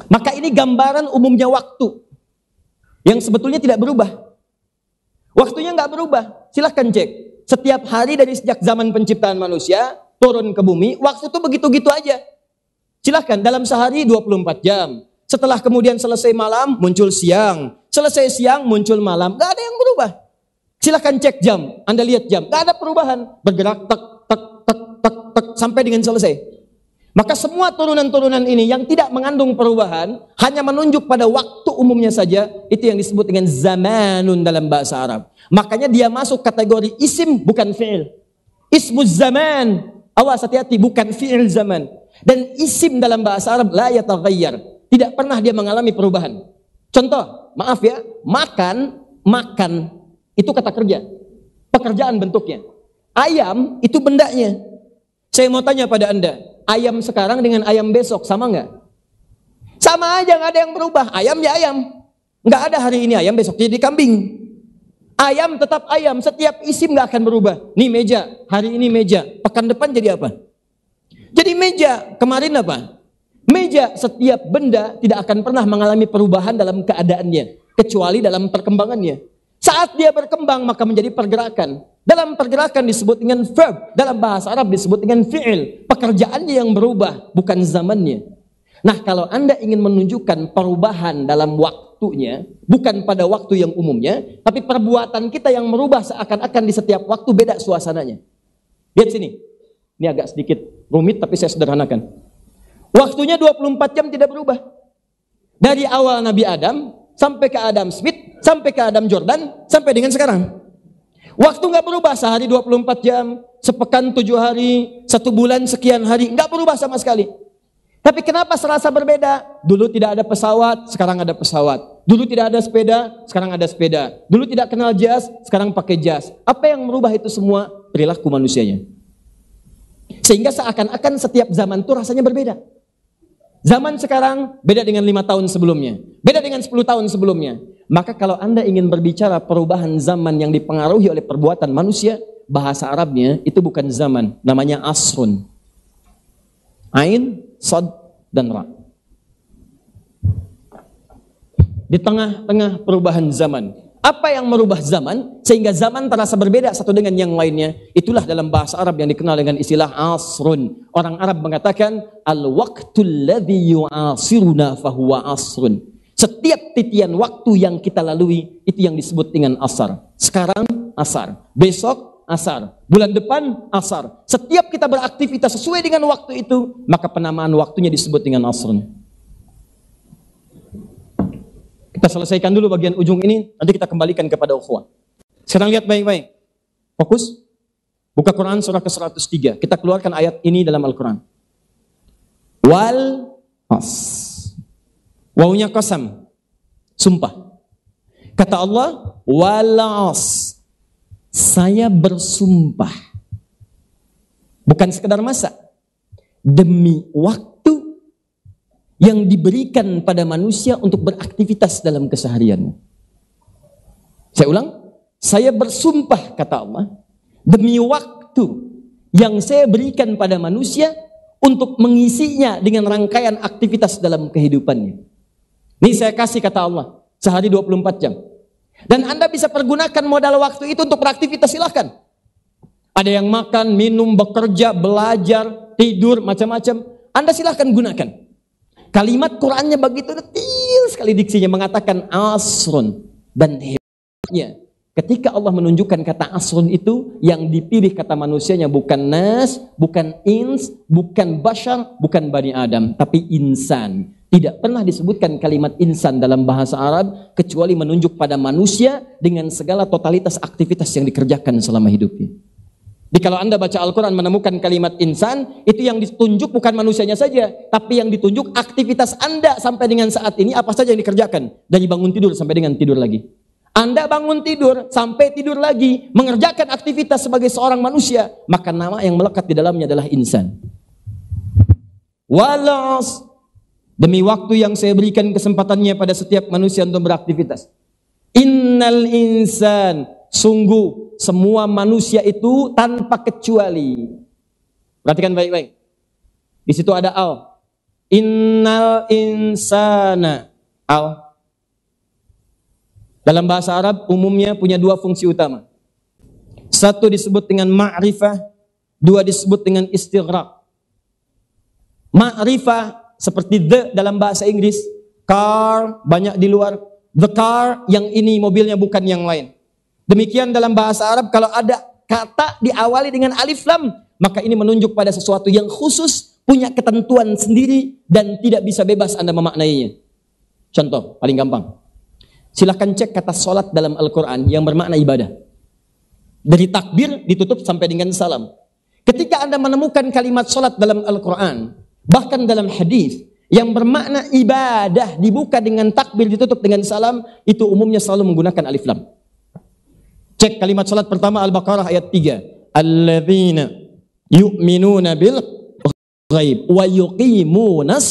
maka ini gambaran umumnya waktu yang sebetulnya tidak berubah. Waktunya nggak berubah. Silahkan cek. Setiap hari dari sejak zaman penciptaan manusia turun ke bumi, waktu itu begitu-gitu aja. Silahkan, dalam sehari 24 jam. Setelah kemudian selesai malam, muncul siang. Selesai siang, muncul malam. Nggak ada yang berubah. Silahkan cek jam. Anda lihat jam. Nggak ada perubahan. Bergerak tek, tek, tek, tek, tek, sampai dengan selesai. Maka semua turunan-turunan ini yang tidak mengandung perubahan, hanya menunjuk pada waktu umumnya saja, itu yang disebut dengan zamanun dalam bahasa Arab. Makanya dia masuk kategori isim, bukan fi'il. Ismuz zaman, awas hati-hati, bukan fi'il zaman. Dan isim dalam bahasa Arab la yataghayyar, tidak pernah dia mengalami perubahan. Contoh, maaf ya, makan itu kata kerja, pekerjaan bentuknya. Ayam itu bendanya. Saya mau tanya pada Anda, ayam sekarang dengan ayam besok sama nggak? Sama aja, nggak ada yang berubah. Ayam ya ayam, nggak ada hari ini ayam, besok jadi kambing. Ayam tetap ayam, setiap isim nggak akan berubah. Nih meja, hari ini meja, pekan depan jadi apa? Jadi meja, kemarin apa? Meja. Setiap benda tidak akan pernah mengalami perubahan dalam keadaannya, kecuali dalam perkembangannya. Saat dia berkembang maka menjadi pergerakan. Dalam pergerakan disebut dengan verb, dalam bahasa Arab disebut dengan fi'il. Pekerjaannya yang berubah, bukan zamannya. Nah, kalau Anda ingin menunjukkan perubahan dalam waktunya, bukan pada waktu yang umumnya, tapi perbuatan kita yang merubah seakan-akan di setiap waktu beda suasananya. Lihat sini. Ini agak sedikit rumit tapi saya sederhanakan. Waktunya 24 jam tidak berubah. Dari awal Nabi Adam sampai ke Adam Smith, sampai ke Adam Jordan, sampai dengan sekarang. Waktu nggak berubah, sehari 24 jam, sepekan 7 hari, 1 bulan sekian hari, nggak berubah sama sekali. Tapi kenapa serasa berbeda? Dulu tidak ada pesawat, sekarang ada pesawat. Dulu tidak ada sepeda, sekarang ada sepeda. Dulu tidak kenal jas, sekarang pakai jas. Apa yang merubah itu semua? Perilaku manusianya. Sehingga seakan-akan setiap zaman itu rasanya berbeda. Zaman sekarang beda dengan 5 tahun sebelumnya, beda dengan 10 tahun sebelumnya. Maka kalau Anda ingin berbicara perubahan zaman yang dipengaruhi oleh perbuatan manusia, bahasa Arabnya itu bukan zaman, namanya asrun. Ain, sad, dan ra. Di tengah-tengah perubahan zaman. Apa yang merubah zaman sehingga zaman terasa berbeda satu dengan yang lainnya? Itulah dalam bahasa Arab yang dikenal dengan istilah asrun. Orang Arab mengatakan al-waqtul ladzi yu'asiruna fahuwa asrun. Setiap titian waktu yang kita lalui itu yang disebut dengan asar. Sekarang asar, besok asar, bulan depan asar. Setiap kita beraktivitas sesuai dengan waktu itu, maka penamaan waktunya disebut dengan asrun. Kita selesaikan dulu bagian ujung ini, nanti kita kembalikan kepada ukhuwah. Sekarang lihat baik-baik. Fokus. Buka Quran surah ke-103. Kita keluarkan ayat ini dalam Al-Quran. Wal as. Wawunya qasam. Sumpah. Kata Allah, wal as. Saya bersumpah. Bukan sekedar masa. Demi waktu yang diberikan pada manusia untuk beraktivitas dalam kesehariannya. Saya ulang, saya bersumpah kata Allah, demi waktu yang saya berikan pada manusia untuk mengisinya dengan rangkaian aktivitas dalam kehidupannya. Ini saya kasih kata Allah, sehari 24 jam. Dan Anda bisa pergunakan modal waktu itu untuk beraktivitas, silahkan. Ada yang makan, minum, bekerja, belajar, tidur, macam-macam. Anda silahkan gunakan. Kalimat Qurannya begitu detil sekali diksinya, mengatakan asrun. Dan hebatnya ketika Allah menunjukkan kata asrun itu, yang dipilih kata manusianya bukan nas, bukan ins, bukan bashar, bukan bani Adam, tapi insan. Tidak pernah disebutkan kalimat insan dalam bahasa Arab kecuali menunjuk pada manusia dengan segala totalitas aktivitas yang dikerjakan selama hidupnya. Jadi kalau Anda baca Al-Quran menemukan kalimat insan, itu yang ditunjuk bukan manusianya saja, tapi yang ditunjuk aktivitas Anda sampai dengan saat ini apa saja yang dikerjakan. Dari bangun tidur sampai dengan tidur lagi. Anda bangun tidur sampai tidur lagi, mengerjakan aktivitas sebagai seorang manusia, maka nama yang melekat di dalamnya adalah insan. Walas, demi waktu yang saya berikan kesempatannya pada setiap manusia untuk beraktivitas. Innal insan, sungguh semua manusia itu tanpa kecuali. Perhatikan baik-baik. Di situ ada al. Innal insana. Al. Dalam bahasa Arab umumnya punya dua fungsi utama. Satu disebut dengan ma'rifah, dua disebut dengan istighraq. Ma'rifah seperti the dalam bahasa Inggris, car banyak di luar, the car yang ini mobilnya bukan yang lain. Demikian dalam bahasa Arab kalau ada kata diawali dengan alif lam, maka ini menunjuk pada sesuatu yang khusus, punya ketentuan sendiri dan tidak bisa bebas Anda memaknainya. Contoh paling gampang. Silahkan cek kata salat dalam Al-Quran yang bermakna ibadah. Dari takbir ditutup sampai dengan salam. Ketika Anda menemukan kalimat salat dalam Al-Quran, bahkan dalam hadis yang bermakna ibadah dibuka dengan takbir ditutup dengan salam, itu umumnya selalu menggunakan alif lam. Cek kalimat salat pertama Al-Baqarah ayat 3. Alladzina yu'minuna bil ghaib wa yuqimunas.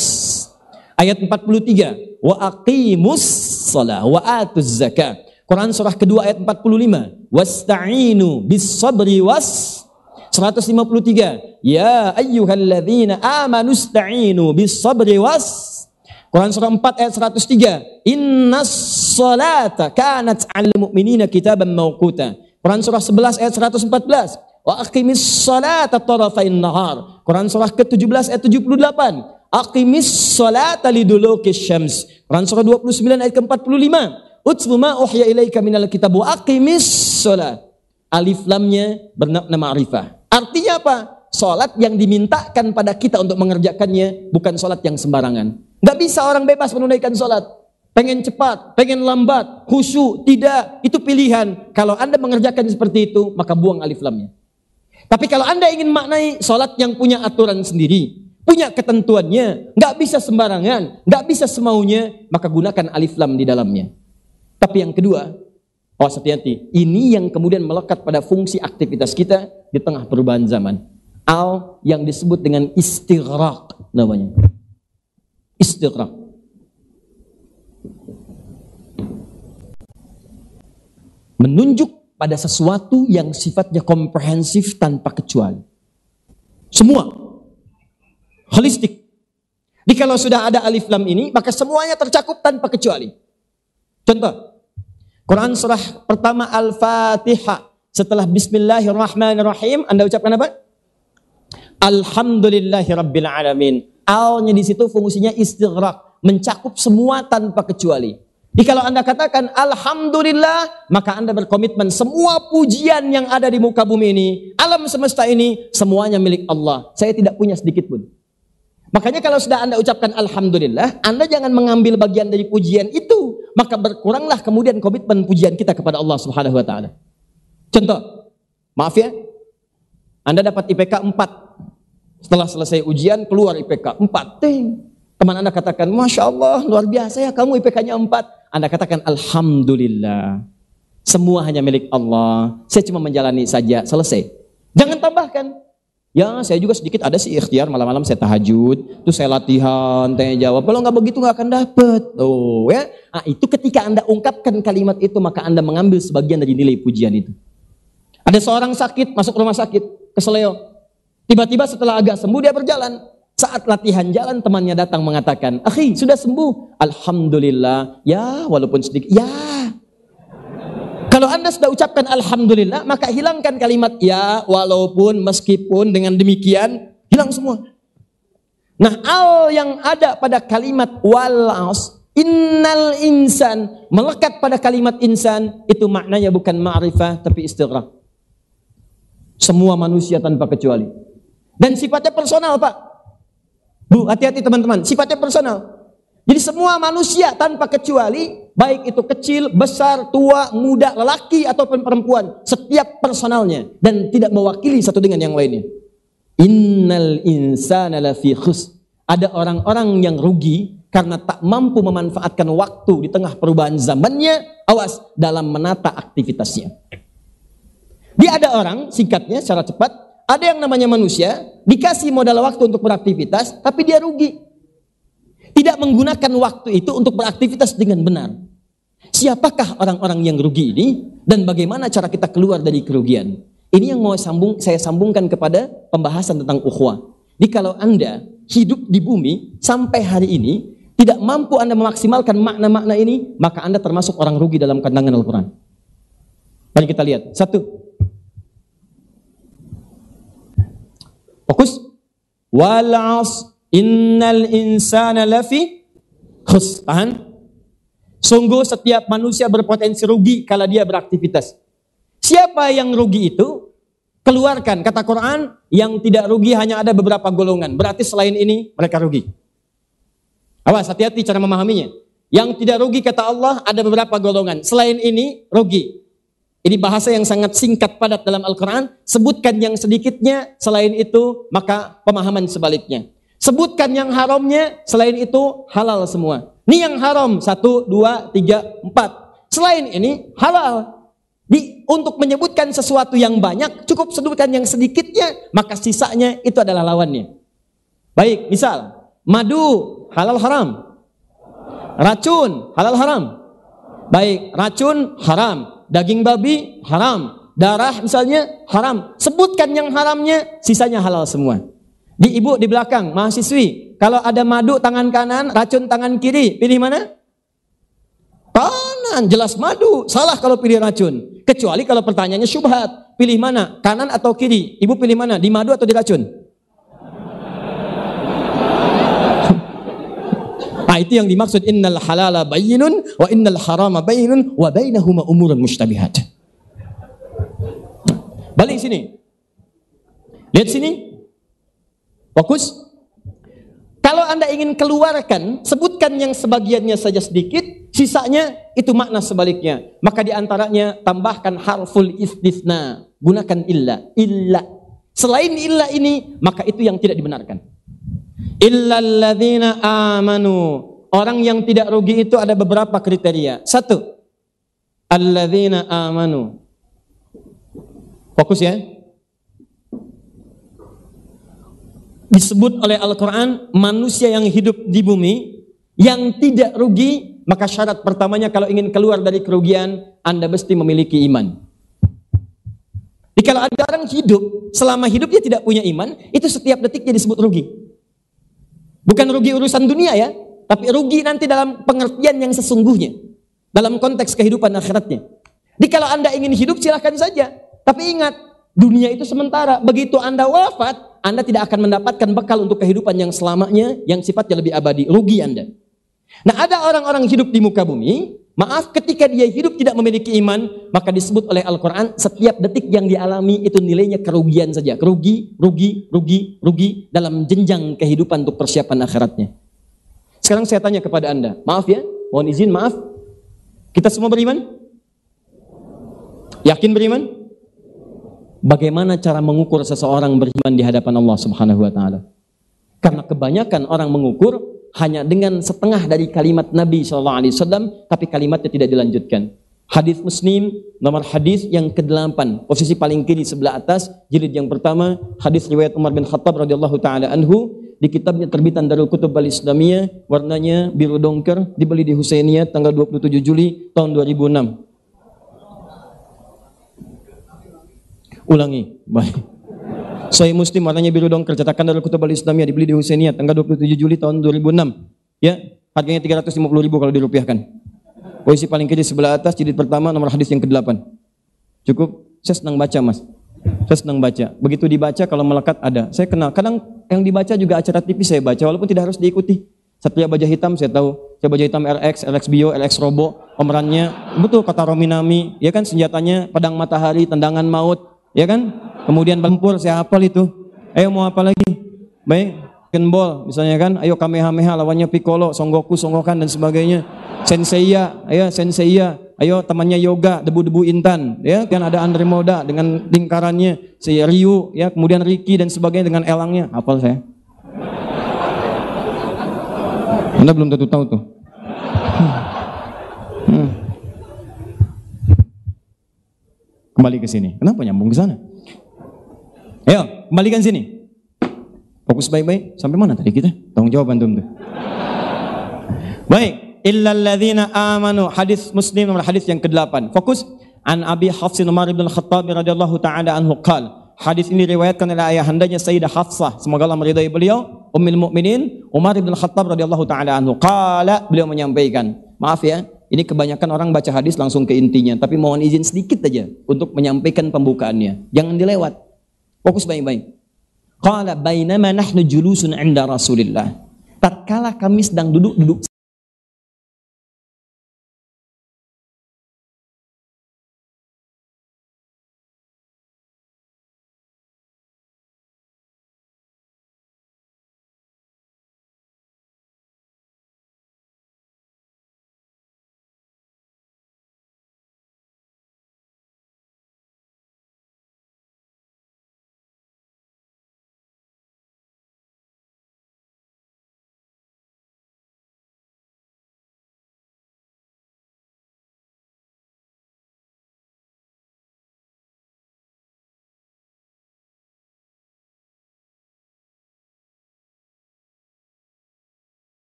Ayat 43. Wa aqimus shalah wa atuz zakah. Quran surah kedua ayat 45. Wasta'inu bis sabri was. 153. Ya ayyuhalladzina amanu ista'inu bis sabri was. Quran surah 4 ayat 103. Innas salata kanat 'alal mu'minina kitaban mawquta. Quran surah 11 ayat 114. Wa aqimis salata tarafain nahar. Quran surah ke-17 ayat 78. Aqimis salata lidulukis syams. Quran surah 29 ayat ke-45. Utlu ma uhya ilaika minal kitab wa aqimis salat. Alif lamnya bermakna ma'rifah. Artinya apa? Salat yang dimintakan pada kita untuk mengerjakannya bukan salat yang sembarangan. Nggak bisa orang bebas menunaikan salat. Pengen cepat, pengen lambat, khusyuk, tidak. Itu pilihan. Kalau Anda mengerjakan seperti itu, maka buang alif lamnya. Tapi kalau Anda ingin maknai salat yang punya aturan sendiri, punya ketentuannya, nggak bisa sembarangan, nggak bisa semaunya, maka gunakan alif lam di dalamnya. Tapi yang kedua, hati-hati. Ini yang kemudian melekat pada fungsi aktivitas kita di tengah perubahan zaman. Al yang disebut dengan istighraq namanya. Istighraq. Menunjuk pada sesuatu yang sifatnya komprehensif tanpa kecuali. Semua. Holistik. Jadi kalau sudah ada alif lam ini, maka semuanya tercakup tanpa kecuali. Contoh. Quran surah pertama Al-Fatihah. Setelah Bismillahirrahmanirrahim, Anda ucapkan apa? Alhamdulillahirabbil alamin. Al-nya di situ fungsinya istighraq, mencakup semua tanpa kecuali. Jadi kalau Anda katakan alhamdulillah, maka Anda berkomitmen semua pujian yang ada di muka bumi ini, alam semesta ini, semuanya milik Allah. Saya tidak punya sedikit pun. Makanya kalau sudah Anda ucapkan alhamdulillah, Anda jangan mengambil bagian dari pujian itu, maka berkuranglah kemudian komitmen pujian kita kepada Allah Subhanahu wa taala. Contoh, maaf ya, Anda dapat IPK 4. Setelah selesai ujian, keluar IPK 4. Teman Anda katakan, Masya Allah, luar biasa ya kamu IPK-nya 4. Anda katakan, Alhamdulillah. Semua hanya milik Allah. Saya cuma menjalani saja, selesai. Jangan tambahkan. Ya, saya juga sedikit ada sih ikhtiar, malam-malam saya tahajud, terus saya latihan, tanya jawab. Kalau nggak begitu nggak akan dapet. Oh ya, nah, itu ketika Anda ungkapkan kalimat itu, maka Anda mengambil sebagian dari nilai pujian itu. Ada seorang sakit, masuk rumah sakit, keseleo. Tiba-tiba setelah agak sembuh dia berjalan. Saat latihan jalan temannya datang mengatakan, "Akhi, sudah sembuh." Alhamdulillah. Ya, walaupun sedikit. Ya. Kalau Anda sudah ucapkan alhamdulillah, maka hilangkan kalimat ya, walaupun, meskipun, dengan demikian, hilang semua. Nah, al yang ada pada kalimat walas, innal insan, melekat pada kalimat insan, itu maknanya bukan ma'rifah tapi istighraq. Semua manusia tanpa kecuali. Dan sifatnya personal, Pak. Bu, hati-hati teman-teman, sifatnya personal. Jadi semua manusia tanpa kecuali, baik itu kecil, besar, tua, muda, lelaki ataupun perempuan, setiap personalnya dan tidak mewakili satu dengan yang lainnya. Innal insana lafi khusr. Ada orang-orang yang rugi karena tak mampu memanfaatkan waktu di tengah perubahan zamannya, awas, dalam menata aktivitasnya. Dia ada orang, singkatnya secara cepat, ada yang namanya manusia, dikasih modal waktu untuk beraktivitas, tapi dia rugi. Tidak menggunakan waktu itu untuk beraktivitas dengan benar. Siapakah orang-orang yang rugi ini? Dan bagaimana cara kita keluar dari kerugian? Ini yang mau saya sambungkan kepada pembahasan tentang ukhuwah. Jadi kalau Anda hidup di bumi sampai hari ini, tidak mampu Anda memaksimalkan makna-makna ini, maka Anda termasuk orang rugi dalam pandangan Al-Quran. Mari kita lihat. Satu. Fokus. Wal 'asr innal insana lafi khusr. Tahan. Sungguh setiap manusia berpotensi rugi kalau dia beraktivitas. Siapa yang rugi itu? Keluarkan, kata Quran, yang tidak rugi hanya ada beberapa golongan. Berarti selain ini mereka rugi. Awas, hati-hati cara memahaminya. Yang tidak rugi, kata Allah, ada beberapa golongan. Selain ini rugi. Ini bahasa yang sangat singkat padat dalam Al-Quran. Sebutkan yang sedikitnya, selain itu maka pemahaman sebaliknya. Sebutkan yang haramnya, selain itu halal semua. Ini yang haram, 1, 2, 3, 4. Selain ini halal. Untuk menyebutkan sesuatu yang banyak, cukup sebutkan yang sedikitnya, maka sisanya itu adalah lawannya. Baik, misal, madu, halal haram. Racun, halal haram. Baik, racun, haram. Daging babi, haram. Darah misalnya, haram. Sebutkan yang haramnya, sisanya halal semua. Di ibu di belakang, mahasiswi, kalau ada madu tangan kanan, racun tangan kiri, pilih mana? Kanan, jelas madu. Salah kalau pilih racun. Kecuali kalau pertanyaannya syubhat. Pilih mana? Kanan atau kiri? Ibu pilih mana? Di madu atau di racun? Nah, itu yang dimaksud innal halala bayyinun wa innal harama bayyinun wa bainahuma umurun mushtabihat. Balik sini. Lihat sini. Fokus. Kalau Anda ingin keluarkan, sebutkan yang sebagiannya saja sedikit, sisanya itu makna sebaliknya. Maka diantaranya tambahkan harful istitsna, gunakan illa. Selain illa ini, maka itu yang tidak dibenarkan. Illalladzina amanu. Orang yang tidak rugi itu ada beberapa kriteria. 1. Alladzina amanu. Fokus ya. Disebut oleh Al-Quran manusia yang hidup di bumi yang tidak rugi, maka syarat pertamanya kalau ingin keluar dari kerugian, Anda mesti memiliki iman. Jadi kalau ada orang hidup, selama hidup dia tidak punya iman, itu setiap detiknya disebut rugi. Bukan rugi urusan dunia ya, tapi rugi nanti dalam pengertian yang sesungguhnya, dalam konteks kehidupan akhiratnya. Jadi kalau Anda ingin hidup silahkan saja, tapi ingat, dunia itu sementara. Begitu Anda wafat, Anda tidak akan mendapatkan bekal untuk kehidupan yang selamanya, yang sifatnya lebih abadi. Rugi Anda. Nah, ada orang-orang hidup di muka bumi, maaf, ketika dia hidup tidak memiliki iman, maka disebut oleh Al-Quran, setiap detik yang dialami itu nilainya kerugian saja. Rugi dalam jenjang kehidupan untuk persiapan akhiratnya. Sekarang saya tanya kepada Anda, maaf ya, mohon izin, maaf. Kita semua beriman? Yakin beriman? Bagaimana cara mengukur seseorang beriman di hadapan Allah Subhanahu wa taala? Karena kebanyakan orang mengukur hanya dengan setengah dari kalimat Nabi sallallahu alaihi wasallam, tapi kalimatnya tidak dilanjutkan. Hadis Muslim nomor hadis yang ke-8, posisi paling kiri sebelah atas, jilid yang pertama, hadis riwayat Umar bin Khattab radhiyallahu taala anhu, di kitabnya terbitan Darul Kutub Al-Islamiyah, warnanya biru dongker, dibeli di Husainiyah tanggal 27 Juli tahun 2006. Ulangi, baik. Sahih Muslim warnanya biru dongker, cetakan Darul Kutub Al-Islamiyah, dibeli di Husainiyah tanggal 27 Juli tahun 2006. Ya, harganya 350.000 kalau dirupiahkan. Posisi paling kiri sebelah atas, jilid pertama, nomor hadis yang ke-8. Cukup? Saya senang baca, Mas. Saya senang baca. Begitu dibaca kalau melekat ada. Saya kenal. Kadang yang dibaca juga acara TV saya baca walaupun tidak harus diikuti. Satria Baja Hitam saya tahu. Saya Baja Hitam RX Bio, LX Robo, pemerannya betul kata Rominami, ya kan, senjatanya pedang matahari, tendangan maut. Ya kan? Kemudian tempur, saya hafal itu. Ayo mau apa lagi? Baik. Dragon Ball misalnya kan, ayo Kamehameha lawannya Piccolo, Son Goku, Songokan dan sebagainya. Senseiya, ayo temannya Yoga, debu-debu intan, ya kan ada Andromeda dengan lingkarannya, si Ryu, ya kemudian Ricky dan sebagainya dengan elangnya. Hafal saya. Anda belum tentu tahu tuh. Kembali ke sini. Kenapa nyambung ke sana? Ayo, kembalikan sini. Fokus baik-baik. Sampai mana tadi kita? Tanggung jawab antum tuh. Baik. Illal ladzina amanu. Hadis Muslim nomor hadis yang ke-8. Fokus. An Abi Hafsin Umar bin Khattab radhiyallahu taala anhu qala. Hadis ini diriwayatkan oleh ayahandanya Sayyidah Hafsah, semoga Allah meridai beliau, Ummul Mukminin Umar bin Khattab radhiyallahu taala anhu. Qala, beliau menyampaikan. Maaf ya, ini kebanyakan orang baca hadis langsung ke intinya, tapi mohon izin sedikit aja untuk menyampaikan pembukaannya. Jangan dilewat. Fokus baik-baik. Qala bainama nahnu julusun 'inda Rasulillah. Tatkala kami sedang duduk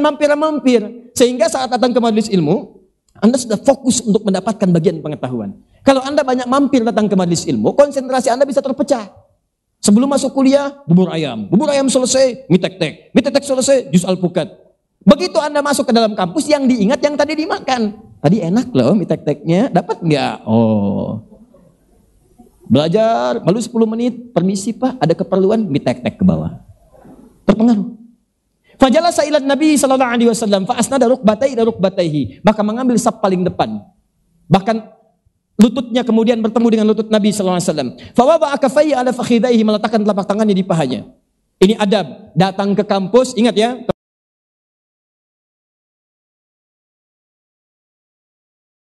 mampir-mampir, sehingga saat datang ke majelis ilmu, Anda sudah fokus untuk mendapatkan bagian pengetahuan. Kalau Anda banyak mampir datang ke majelis ilmu, konsentrasi Anda bisa terpecah. Sebelum masuk kuliah, bubur ayam selesai, mie tek-tek selesai, jus alpukat. Begitu Anda masuk ke dalam kampus, yang diingat yang tadi dimakan. Tadi enak loh mie tek-teknya, dapat nggak? Oh, belajar, lalu 10 menit, permisi Pak, ada keperluan, mie tek-tek ke bawah. Terpengaruh. Fajalasa ila Nabi sallallahu alaihi wasallam fa asnada rukbataihi, maka mengambil saf paling depan. Bahkan lututnya kemudian bertemu dengan lutut Nabi sallallahu alaihi wasallam. Fa wada'a kaffayhi ala fakhidaihi, meletakkan telapak tangannya di pahanya. Ini adab datang ke kampus, ingat ya.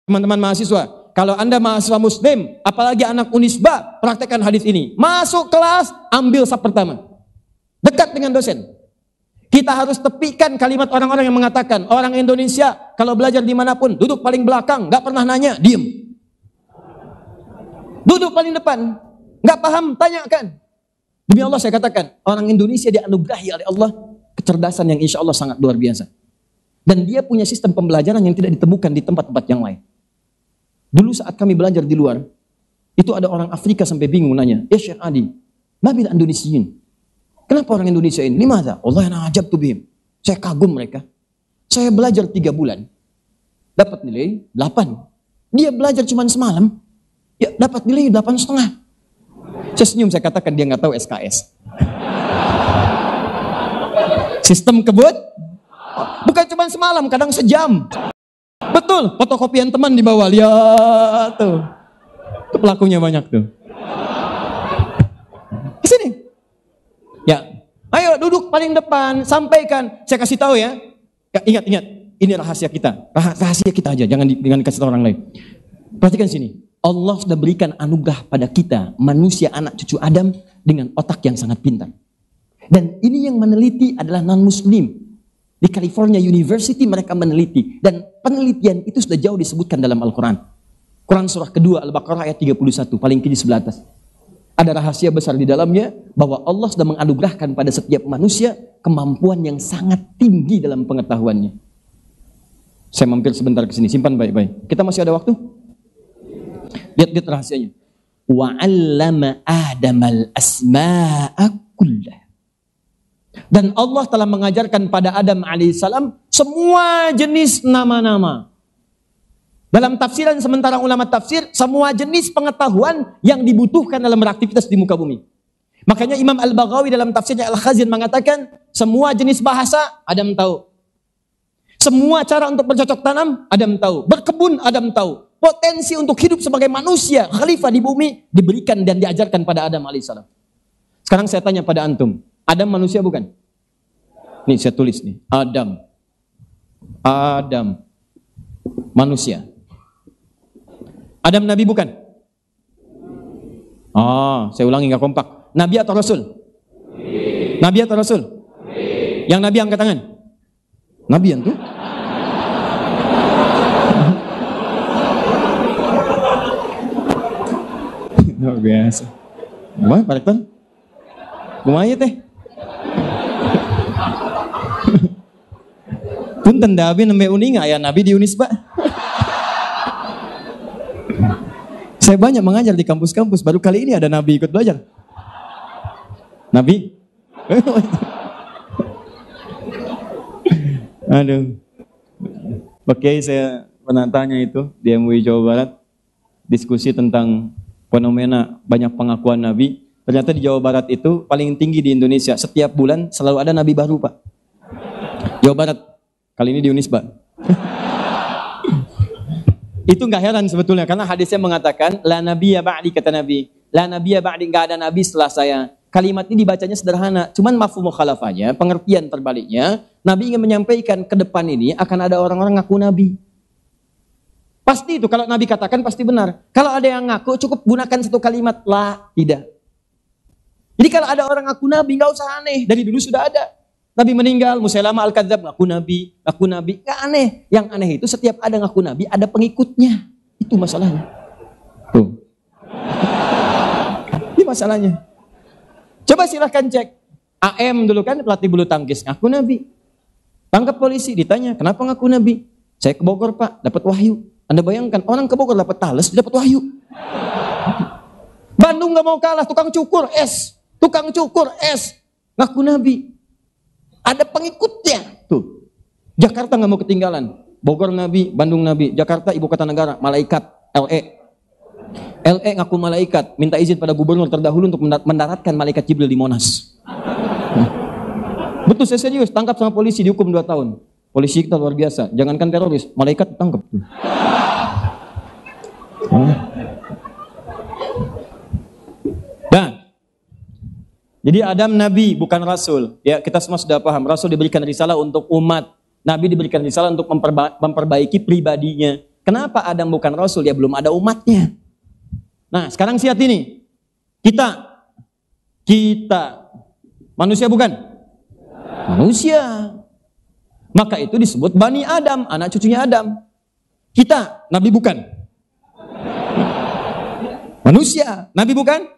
Teman-teman mahasiswa, kalau Anda mahasiswa muslim, apalagi anak Unisba, praktekkan hadis ini. Masuk kelas, ambil saf pertama. Dekat dengan dosen. Kita harus tepikan kalimat orang-orang yang mengatakan, orang Indonesia kalau belajar dimanapun, duduk paling belakang, gak pernah nanya, diem. Duduk paling depan, gak paham, tanyakan. Demi Allah saya katakan, orang Indonesia dianugerahi oleh Allah kecerdasan yang insya Allah sangat luar biasa. Dan dia punya sistem pembelajaran yang tidak ditemukan di tempat-tempat yang lain. Dulu saat kami belajar di luar, itu ada orang Afrika sampai bingung nanya, ya Syekh Adi, ma bil Indonesiyin? Kenapa orang Indonesia ini? Limadha? Allah yang ajab tuh bihim. Saya kagum mereka. Saya belajar 3 bulan. Dapat nilai 8. Dia belajar cuma semalam. Ya dapat nilai 8,5. Saya senyum, saya katakan dia nggak tahu SKS. Sistem kebut, bukan cuma semalam, kadang sejam. Betul, fotokopian teman dibawa, lihat tuh. Itu pelakunya banyak tuh. Di sini. Ya, ayo duduk paling depan, sampaikan. Saya kasih tahu ya. Ya, ingat, ini rahasia kita. Rahasia kita aja, jangan dikasih tahu orang lain. Perhatikan sini. Allah sudah berikan anugerah pada kita, manusia anak cucu Adam dengan otak yang sangat pintar. Dan ini yang meneliti adalah non-muslim. Di California University mereka meneliti. Dan penelitian itu sudah jauh disebutkan dalam Al-Quran. Quran surah kedua Al-Baqarah ayat 31, paling kiri sebelah atas. Ada rahasia besar di dalamnya bahwa Allah sudah menganugerahkan pada setiap manusia kemampuan yang sangat tinggi dalam pengetahuannya. Saya mampir sebentar ke sini, simpan baik-baik. Kita masih ada waktu? Lihat rahasianya. Wa 'allama Adamal asma'a kullah. Dan Allah telah mengajarkan pada Adam alaihissalam semua jenis nama-nama. Dalam tafsiran sementara ulama tafsir, semua jenis pengetahuan yang dibutuhkan dalam beraktivitas di muka bumi. Makanya Imam Al-Baghawi dalam tafsirnya Al-Khazin mengatakan, semua jenis bahasa Adam tahu. Semua cara untuk bercocok tanam Adam tahu. Berkebun Adam tahu. Potensi untuk hidup sebagai manusia, khalifah di bumi diberikan dan diajarkan pada Adam alaihissalam. Sekarang saya tanya pada antum, Adam manusia bukan? Nih saya tulis nih, Adam manusia. Adam nabi bukan? Saya ulangi nggak kompak. Nabi atau Rasul? Nabi atau Rasul? Yang Nabi angkat tangan. Nabi yang tuh? Luar biasa. Gimana Pak Rektor? Gimana teh? Punten Nabi nembe uninga ya Nabi di Unisba. Saya banyak mengajar di kampus-kampus, baru kali ini ada Nabi ikut belajar. Nabi? Aduh. Oke, saya pernah tanya itu di MUI Jawa Barat, diskusi tentang fenomena banyak pengakuan Nabi. Ternyata di Jawa Barat itu paling tinggi di Indonesia. Setiap bulan selalu ada Nabi baru, Pak. Jawa Barat. Kali ini di Unisba. Itu nggak heran sebetulnya, karena hadisnya mengatakan la nabiyya ba'di, kata Nabi. La nabiyya ba'di, nggak ada nabi setelah saya. Kalimat ini dibacanya sederhana, cuman mafhum mukhalafahnya, pengertian terbaliknya, Nabi ingin menyampaikan ke depan ini akan ada orang-orang ngaku nabi. Pasti itu kalau Nabi katakan pasti benar. Kalau ada yang ngaku cukup gunakan satu kalimat, la, tidak. Jadi kalau ada orang ngaku nabi nggak usah aneh, dari dulu sudah ada. Nabi meninggal, Musailamah al-Kadzdzab ngaku nabi, nggak aneh. Yang aneh itu setiap ada ngaku nabi ada pengikutnya. Itu masalahnya. Tuh. Ini masalahnya. Coba silahkan cek. AM dulu kan pelatih bulu tangkis ngaku nabi. Tangkap polisi, ditanya kenapa ngaku nabi? Saya ke Bogor Pak, dapat wahyu. Anda bayangkan orang ke Bogor dapat talas, dapat wahyu. Bandung nggak mau kalah, tukang cukur es, ngaku nabi. Ada pengikutnya tuh. Jakarta nggak mau ketinggalan. Bogor nabi, Bandung nabi, Jakarta ibu kota negara, malaikat, LE ngaku malaikat, minta izin pada gubernur terdahulu untuk mendaratkan malaikat Jibril di Monas. Betul, saya serius, tangkap sama polisi, dihukum 2 tahun. Polisi kita luar biasa, jangankan teroris, malaikat ditangkap. Dan jadi Adam nabi bukan rasul. Ya, kita semua sudah paham. Rasul diberikan risalah untuk umat. Nabi diberikan risalah untuk memperbaiki pribadinya. Kenapa Adam bukan rasul? Ya belum ada umatnya. Nah, sekarang lihat ini. Kita manusia bukan? Manusia. Maka itu disebut Bani Adam, anak cucunya Adam. Kita nabi bukan? Manusia. Nabi bukan?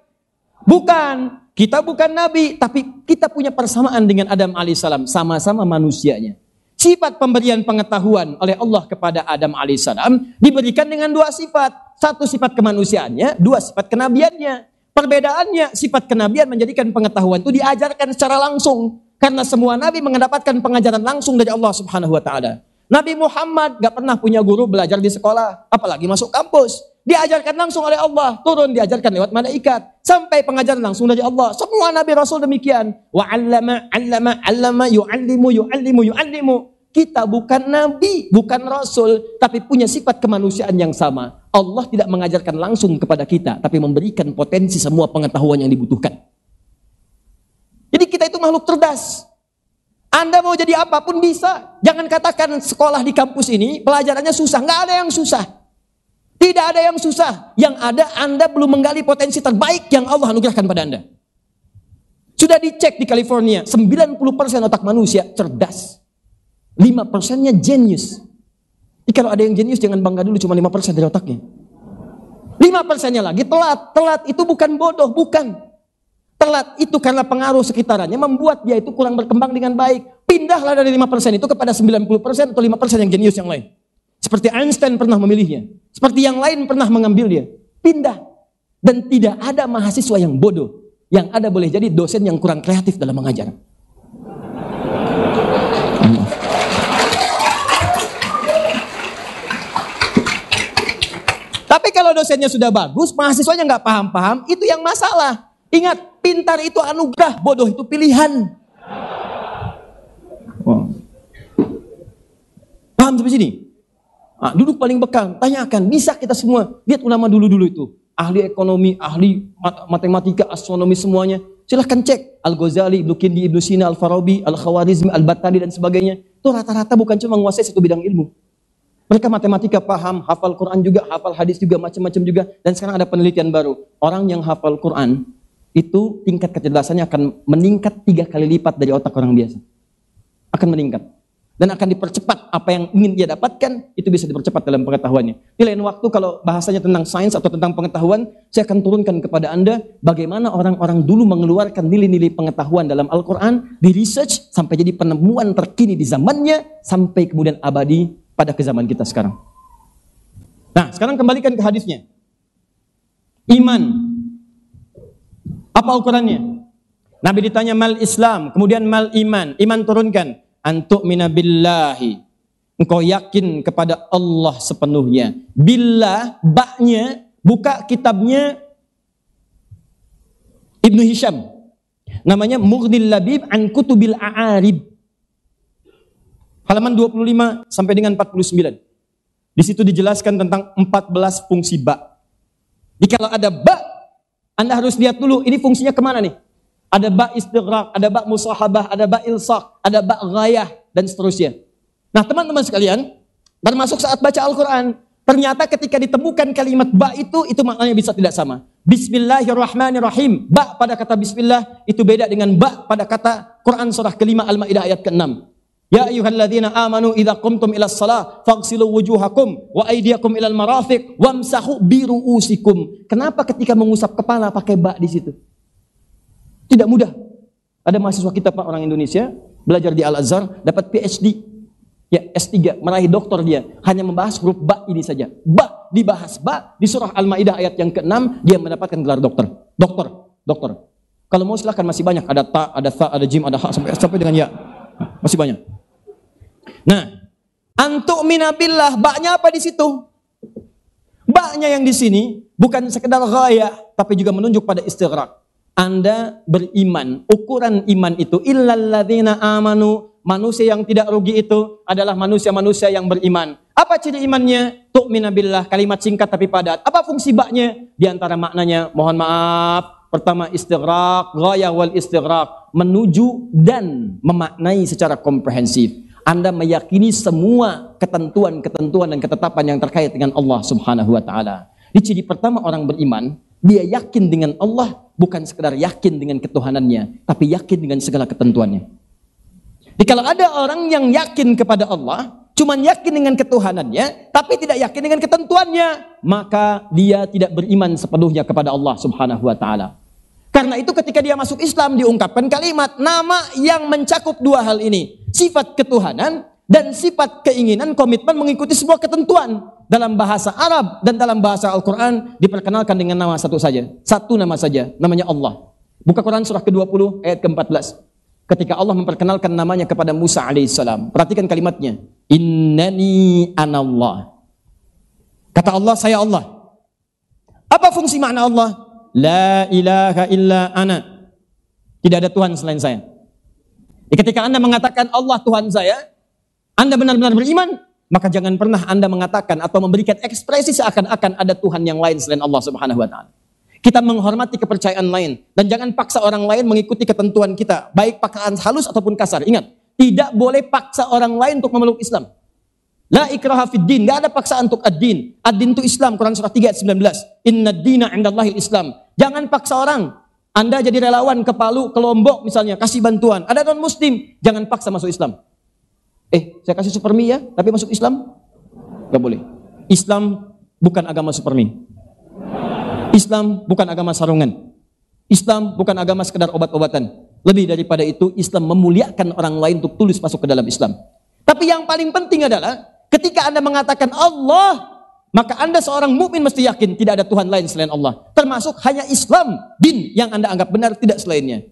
Bukan. Kita bukan nabi, tapi kita punya persamaan dengan Adam alaihissalam, sama-sama manusianya. Sifat pemberian pengetahuan oleh Allah kepada Adam alaihissalam diberikan dengan 2 sifat. 1 sifat kemanusiaannya, 2 sifat kenabiannya. Perbedaannya, sifat kenabian menjadikan pengetahuan itu diajarkan secara langsung. Karena semua nabi mendapatkan pengajaran langsung dari Allah Subhanahu wa taala. Nabi Muhammad gak pernah punya guru belajar di sekolah, apalagi masuk kampus. diajarkan langsung oleh Allah, turun diajarkan lewat malaikat, sampai pengajaran langsung dari Allah. Semua nabi rasul demikian. Wa 'allama yu'allimu. Kita bukan nabi, bukan rasul, tapi punya sifat kemanusiaan yang sama. Allah tidak mengajarkan langsung kepada kita, tapi memberikan potensi semua pengetahuan yang dibutuhkan. Jadi kita itu makhluk cerdas. Anda mau jadi apapun bisa. Jangan katakan sekolah di kampus ini pelajarannya susah. Nggak ada yang susah. Tidak ada yang susah. Yang ada Anda belum menggali potensi terbaik yang Allah anugerahkan pada Anda. Sudah dicek di California, 90% otak manusia cerdas. 5%-nya genius. Jadi kalau ada yang genius jangan bangga dulu cuma 5% dari otaknya. 5%-nya lagi telat. Telat itu bukan bodoh, bukan. Telat itu karena pengaruh sekitarnya membuat dia itu kurang berkembang dengan baik. Pindahlah dari 5% itu kepada 90% atau 5% yang jenius yang lain. Seperti Einstein pernah memilihnya. Seperti yang lain pernah mengambil dia. Pindah. Dan tidak ada mahasiswa yang bodoh. Yang ada boleh jadi dosen yang kurang kreatif dalam mengajar. Tapi kalau dosennya sudah bagus, mahasiswanya nggak paham-paham, itu yang masalah. Ingat, pintar itu anugerah, bodoh itu pilihan. Wow. Paham sampai sini? Nah, duduk paling belakang, tanyakan, bisa kita semua. Lihat ulama dulu-dulu itu. Ahli ekonomi, ahli matematika, astronomi semuanya. Silahkan cek. Al-Ghazali, Ibnu Kindi, Ibnu Sina, Al-Farabi, Al-Khawarizmi, Al-Battali dan sebagainya. Itu rata-rata bukan cuma menguasai satu bidang ilmu. Mereka matematika paham, hafal Quran juga, hafal hadis juga, macam-macam juga. Dan sekarang ada penelitian baru. Orang yang hafal Quran, itu tingkat kecerdasannya akan meningkat 3 kali lipat dari otak orang biasa. Akan meningkat. Dan akan dipercepat. Apa yang ingin dia dapatkan, itu bisa dipercepat dalam pengetahuannya. Di lain waktu kalau bahasanya tentang sains atau tentang pengetahuan, saya akan turunkan kepada Anda bagaimana orang-orang dulu mengeluarkan nilai-nilai pengetahuan dalam Al-Quran, di research, sampai jadi penemuan terkini di zamannya, sampai kemudian abadi pada ke zaman kita sekarang. Nah, sekarang kembalikan ke hadisnya. Iman. Apa ukurannya? Nabi ditanya mal Islam, kemudian mal iman. Iman turunkan. Antu'mina billahi. Engkau yakin kepada Allah sepenuhnya. Billah, baknya, buka kitabnya Ibnu Hisham. Namanya Mughnil Labib an Kutubil A'arib. Halaman 25 sampai dengan 49. Di situ dijelaskan tentang 14 fungsi ba. Jadi kalau ada ba, Anda harus lihat dulu ini fungsinya kemana nih. Ada ba istighraq, ada ba musahabah, ada ba ilsaq, ada ba ghayah, dan seterusnya. Nah teman-teman sekalian, termasuk saat baca Al-Quran, ternyata ketika ditemukan kalimat ba itu maknanya bisa tidak sama. Bismillahirrahmanirrahim. Ba pada kata bismillah itu beda dengan ba pada kata Quran surah kelima Al-Ma'idah ayat ke-6. Ya ayyuhalladzina amanu idza qumtum ilas shalah faghsilu wujuhakum wa aydiyakum ilal marafiq wamsahu bi ru'usikum. Kenapa ketika mengusap kepala pakai ba di situ? Tidak mudah. Ada mahasiswa kita Pak orang Indonesia belajar di Al-Azhar dapat PhD. Ya, S3 meraih doktor dia hanya membahas huruf ba ini saja. Ba dibahas ba di surah Al-Maidah ayat yang ke-6 dia mendapatkan gelar doktor. Doktor. Kalau mau silahkan masih banyak ada ta, ada tha, ada jim, ada ha sampai dengan ya. Masih banyak. Nah, antu'mina billah, ba-nya apa di situ? Ba-nya yang di sini bukan sekedar ghayah tapi juga menunjuk pada istighraq. Anda beriman, ukuran iman itu illalladzina amanu, manusia yang tidak rugi itu adalah manusia-manusia yang beriman. Apa ciri imannya? Tu'mina billah, kalimat singkat tapi padat. Apa fungsi ba-nya? Di antara maknanya, mohon maaf, pertama istighraq, ghayah wal istighraq, menuju dan memaknai secara komprehensif. Anda meyakini semua ketentuan-ketentuan dan ketetapan yang terkait dengan Allah Subhanahu wa taala. Di ciri pertama orang beriman, dia yakin dengan Allah, bukan sekedar yakin dengan ketuhanannya, tapi yakin dengan segala ketentuannya. Jadi kalau ada orang yang yakin kepada Allah, cuman yakin dengan ketuhanannya, tapi tidak yakin dengan ketentuannya, maka dia tidak beriman sepenuhnya kepada Allah Subhanahu wa taala. Karena itu ketika dia masuk Islam diungkapkan kalimat nama yang mencakup dua hal ini, sifat ketuhanan dan sifat keinginan komitmen mengikuti sebuah ketentuan. Dalam bahasa Arab dan dalam bahasa Al-Quran diperkenalkan dengan nama satu saja. Satu nama saja, namanya Allah. Buka Quran surah ke-20 ayat ke-14. Ketika Allah memperkenalkan namanya kepada Musa alaihissalam. Perhatikan kalimatnya. Innani anallah. Kata Allah, saya Allah. Apa fungsi makna Allah? La ilaha illa ana. Tidak ada Tuhan selain saya. Ketika Anda mengatakan Allah Tuhan saya, Anda benar-benar beriman, maka jangan pernah Anda mengatakan atau memberikan ekspresi seakan-akan ada Tuhan yang lain selain Allah Subhanahu wa taala. Kita menghormati kepercayaan lain dan jangan paksa orang lain mengikuti ketentuan kita, baik paksaan halus ataupun kasar. Ingat, tidak boleh paksa orang lain untuk memeluk Islam. La ikraha fid din, enggak ada paksaan untuk ad-din. Ad-din itu Islam, Quran surah 3 ayat 19. Innad dina 'indallahil Islam. Jangan paksa orang. Anda jadi relawan ke Palu, ke Lombok misalnya, kasih bantuan. Ada non-muslim, jangan paksa masuk Islam. Saya kasih supermi ya, tapi masuk Islam? Gak boleh. Islam bukan agama supermi. Islam bukan agama sarungan. Islam bukan agama sekedar obat-obatan. Lebih daripada itu, Islam memuliakan orang lain untuk tulus masuk ke dalam Islam. Tapi yang paling penting adalah, ketika Anda mengatakan Allah, maka Anda seorang mukmin mesti yakin tidak ada Tuhan lain selain Allah. Termasuk hanya Islam, din yang Anda anggap benar, tidak selainnya.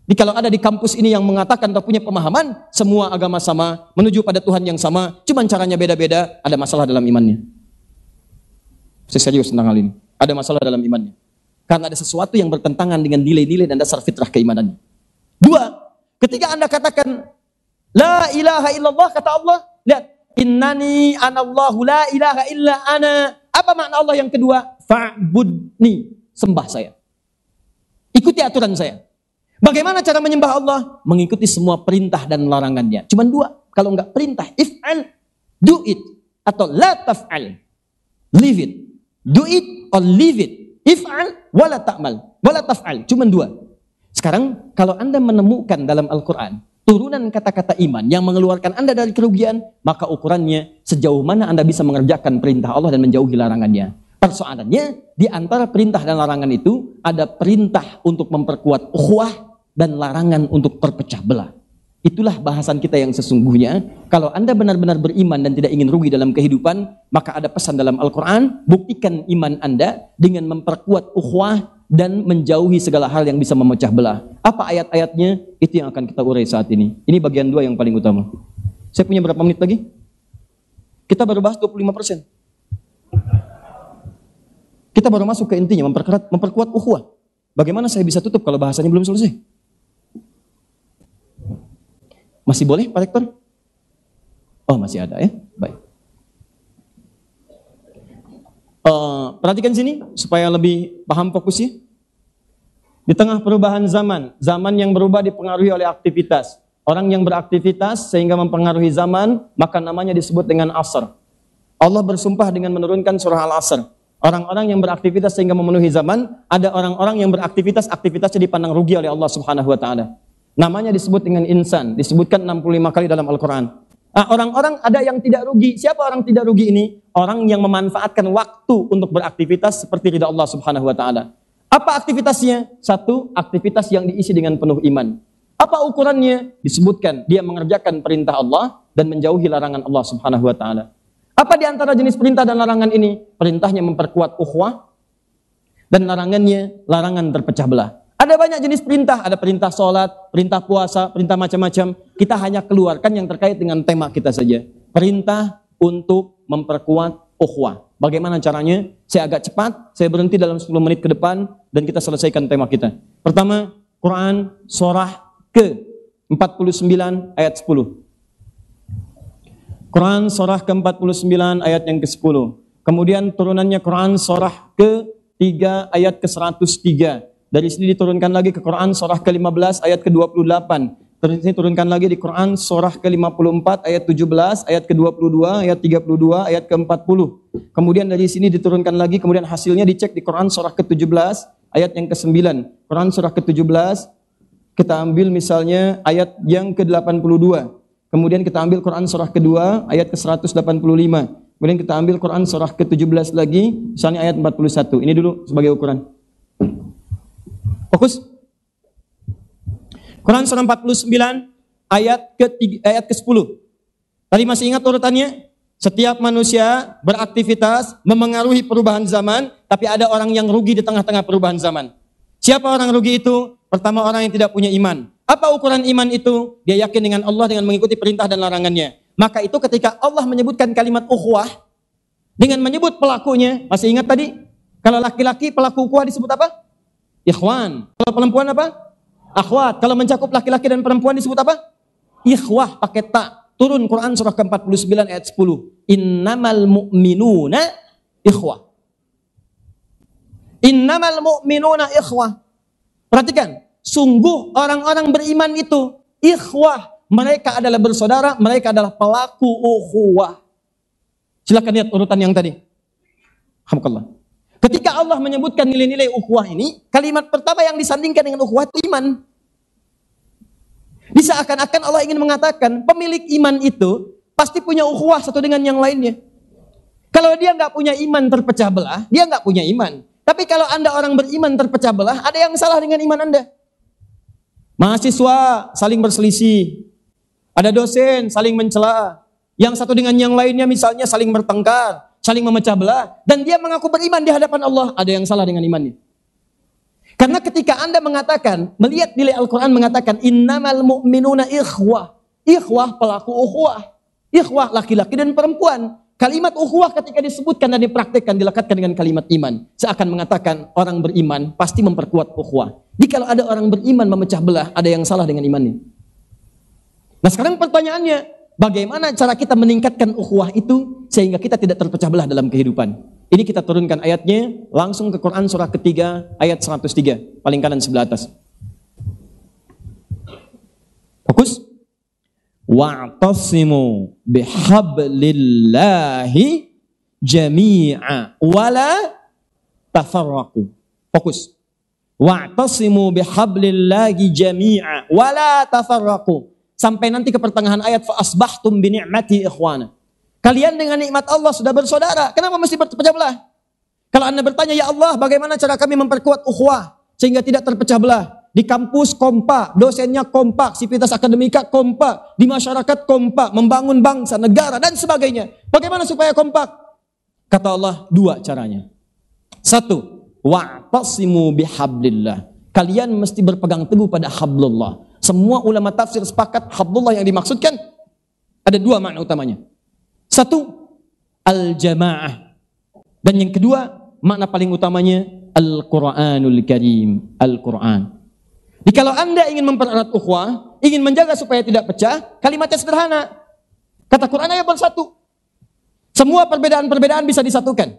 Jadi kalau ada di kampus ini yang mengatakan atau punya pemahaman, semua agama sama, menuju pada Tuhan yang sama, cuman caranya beda-beda, ada masalah dalam imannya. Saya serius tentang hal ini. Ada masalah dalam imannya. Karena ada sesuatu yang bertentangan dengan nilai-nilai dan dasar fitrah keimanannya. Dua, ketika Anda katakan, La ilaha illallah, kata Allah, lihat, Innani anallahu la ilaha illa ana. Apa makna Allah yang kedua? Fa'budni, sembah saya. Ikuti aturan saya. Bagaimana cara menyembah Allah? Mengikuti semua perintah dan larangannya. Cuman dua. Kalau enggak perintah, if'al, do it. Atau la taf'al, leave it. Do it or leave it. If'al, wala ta'mal, wala taf'al. Cuman dua. Sekarang, kalau Anda menemukan dalam Al-Quran turunan kata-kata iman yang mengeluarkan Anda dari kerugian, maka ukurannya sejauh mana Anda bisa mengerjakan perintah Allah dan menjauhi larangannya. Persoalannya, di antara perintah dan larangan itu, ada perintah untuk memperkuat ukhuwah dan larangan untuk terpecah belah. Itulah bahasan kita yang sesungguhnya. Kalau Anda benar-benar beriman dan tidak ingin rugi dalam kehidupan, maka ada pesan dalam Al-Quran, buktikan iman Anda dengan memperkuat ukhuwah dan menjauhi segala hal yang bisa memecah belah. Apa ayat-ayatnya? Itu yang akan kita urai saat ini. Ini bagian dua yang paling utama. Saya punya berapa menit lagi? Kita baru bahas 25%. Kita baru masuk ke intinya, memperkuat ukhuwah. Bagaimana saya bisa tutup kalau bahasanya belum selesai? Masih boleh, Pak Rektor? Oh, masih ada ya? Baik. Perhatikan sini supaya lebih paham fokusnya. Di tengah perubahan zaman yang berubah dipengaruhi oleh aktivitas. Orang yang beraktivitas sehingga mempengaruhi zaman, maka namanya disebut dengan asr. Allah bersumpah dengan menurunkan surah Al-Asr. Orang-orang yang beraktivitas sehingga memenuhi zaman, ada orang-orang yang beraktivitas, aktivitasnya dipandang rugi oleh Allah Subhanahu wa taala. Namanya disebut dengan insan, disebutkan 65 kali dalam Al-Quran. Orang-orang ada yang tidak rugi. Siapa orang tidak rugi ini? Orang yang memanfaatkan waktu untuk beraktivitas seperti ridha Allah Subhanahu wa taala. Apa aktivitasnya? Satu, aktivitas yang diisi dengan penuh iman. Apa ukurannya? Disebutkan dia mengerjakan perintah Allah dan menjauhi larangan Allah Subhanahu wa taala. Apa di antara jenis perintah dan larangan ini? Perintahnya memperkuat ukhuwah dan larangannya larangan terpecah belah. Ada banyak jenis perintah, ada perintah sholat, perintah puasa, perintah macam-macam. Kita hanya keluarkan yang terkait dengan tema kita saja. Perintah untuk memperkuat ukhuwah. Bagaimana caranya? Saya agak cepat, saya berhenti dalam 10 menit ke depan, dan kita selesaikan tema kita. Pertama, Quran surah ke-49 ayat 10. Quran surah ke-49 ayat yang ke-10. Kemudian turunannya Quran surah ke-3 ayat ke-103. Dari sini diturunkan lagi ke Quran surah ke-15 ayat ke-28. Dari sini turunkan lagi di Quran surah ke-54 ayat 17, ayat ke-22, ayat 32, ayat ke-40. Kemudian dari sini diturunkan lagi, kemudian hasilnya dicek di Quran surah ke-17 ayat yang ke-9. Quran surah ke-17 kita ambil misalnya ayat yang ke-82. Kemudian kita ambil Quran surah kedua ayat ke-185. Kemudian kita ambil Quran surah ke-17 lagi, misalnya ayat 41. Ini dulu sebagai ukuran. Fokus. Quran surah 49 ayat ke-10. Tadi masih ingat urutannya? Setiap manusia beraktivitas memengaruhi perubahan zaman, tapi ada orang yang rugi di tengah-tengah perubahan zaman. Siapa orang rugi itu? Pertama, orang yang tidak punya iman. Apa ukuran iman itu? Dia yakin dengan Allah dengan mengikuti perintah dan larangannya. Maka itu ketika Allah menyebutkan kalimat ukhuwah dengan menyebut pelakunya, masih ingat tadi? Kalau laki-laki pelaku ukhuwah disebut apa? Ikhwan. Kalau perempuan apa? Akhwat. Kalau mencakup laki-laki dan perempuan disebut apa? Ikhwah pakai ta. Turun Quran surah ke-49 ayat 10. Innamal mu'minuna ikhwah. Innamal mu'minuna ikhwah. Perhatikan, sungguh orang-orang beriman itu ikhwah. Mereka adalah bersaudara, mereka adalah pelaku ukhuwah. Silakan lihat urutan yang tadi. Alhamdulillah. Ketika Allah menyebutkan nilai-nilai ukhuwah ini, kalimat pertama yang disandingkan dengan ukhuwah itu iman. Seakan-akan Allah ingin mengatakan, pemilik iman itu pasti punya ukhuwah satu dengan yang lainnya. Kalau dia nggak punya iman terpecah belah, dia nggak punya iman. Tapi kalau Anda orang beriman terpecah belah, ada yang salah dengan iman Anda. Mahasiswa saling berselisih, ada dosen saling mencela, yang satu dengan yang lainnya misalnya saling bertengkar, saling memecah belah, dan dia mengaku beriman di hadapan Allah, ada yang salah dengan imannya. Karena ketika Anda mengatakan, melihat nilai Al-Quran mengatakan, innamal mu'minuna ikhwah. Ikhwah pelaku ukhuwah. Ikhwah laki-laki dan perempuan. Kalimat ukhuwah ketika disebutkan dan dipraktikkan, dilekatkan dengan kalimat iman. Seakan mengatakan, orang beriman pasti memperkuat ukhuwah. Jika ada orang beriman memecah belah, ada yang salah dengan imannya. Nah sekarang pertanyaannya, bagaimana cara kita meningkatkan ukhuwah itu sehingga kita tidak terpecah belah dalam kehidupan? Ini kita turunkan ayatnya langsung ke Quran surah ketiga ayat 103, paling kanan sebelah atas. Fokus. Wa'tasimu bihablillahi jami'a wala tafarraqu. Fokus. Wa'tasimu bihablillahi jami'a wala tafarraqu. Sampai nanti ke pertengahan ayat fa asbahtum bi ni'mati ikhwana. Kalian dengan nikmat Allah sudah bersaudara. Kenapa mesti berpecah belah? Kalau Anda bertanya, ya Allah, bagaimana cara kami memperkuat ukhuwah sehingga tidak terpecah belah? Di kampus kompak, dosennya kompak, sivitas akademika kompak, di masyarakat kompak, membangun bangsa, negara dan sebagainya. Bagaimana supaya kompak? Kata Allah, dua caranya. Satu, wa'tasimu bihablillah. Kalian mesti berpegang teguh pada hablullah. Semua ulama tafsir sepakat hablullah yang dimaksudkan ada dua makna utamanya. Satu, al-jamaah. Dan yang kedua, makna paling utamanya Al-Quranul Karim. Al-Quran. Jadi kalau Anda ingin mempererat ukhuwah, ingin menjaga supaya tidak pecah, kalimatnya sederhana. Kata Quran ayat bersatu. Semua perbedaan-perbedaan bisa disatukan.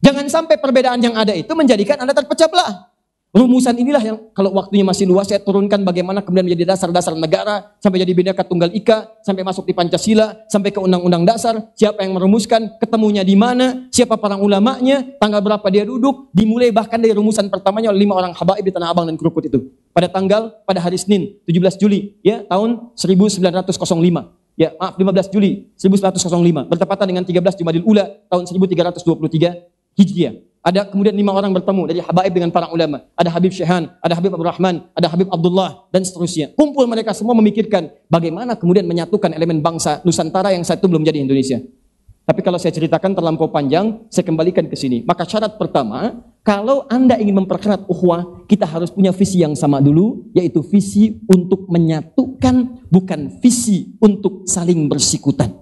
Jangan sampai perbedaan yang ada itu menjadikan Anda terpecah belah. Rumusan inilah yang kalau waktunya masih luas saya turunkan bagaimana kemudian menjadi dasar-dasar negara, sampai jadi Bhinneka Tunggal Ika, sampai masuk di Pancasila, sampai ke Undang-Undang Dasar, siapa yang merumuskan, ketemunya di mana, siapa para ulamanya, tanggal berapa dia duduk, dimulai bahkan dari rumusan pertamanya oleh 5 orang habaib di Tanah Abang dan Krukut itu. Pada hari Senin, 17 Juli, ya, tahun 1905. Ya, maaf 15 Juli 1905, bertepatan dengan 13 Jumadil Ula tahun 1323 Hijriah. Ada kemudian 5 orang bertemu dari habaib dengan para ulama. Ada Habib Syekhan, ada Habib Abdul Rahman, ada Habib Abdullah dan seterusnya. Kumpul mereka semua memikirkan bagaimana kemudian menyatukan elemen bangsa Nusantara yang saat itu belum jadi Indonesia. Tapi kalau saya ceritakan terlampau panjang, saya kembalikan ke sini. Maka syarat pertama, kalau Anda ingin mempererat ukhuwah, kita harus punya visi yang sama dulu, yaitu visi untuk menyatukan, bukan visi untuk saling bersikutan.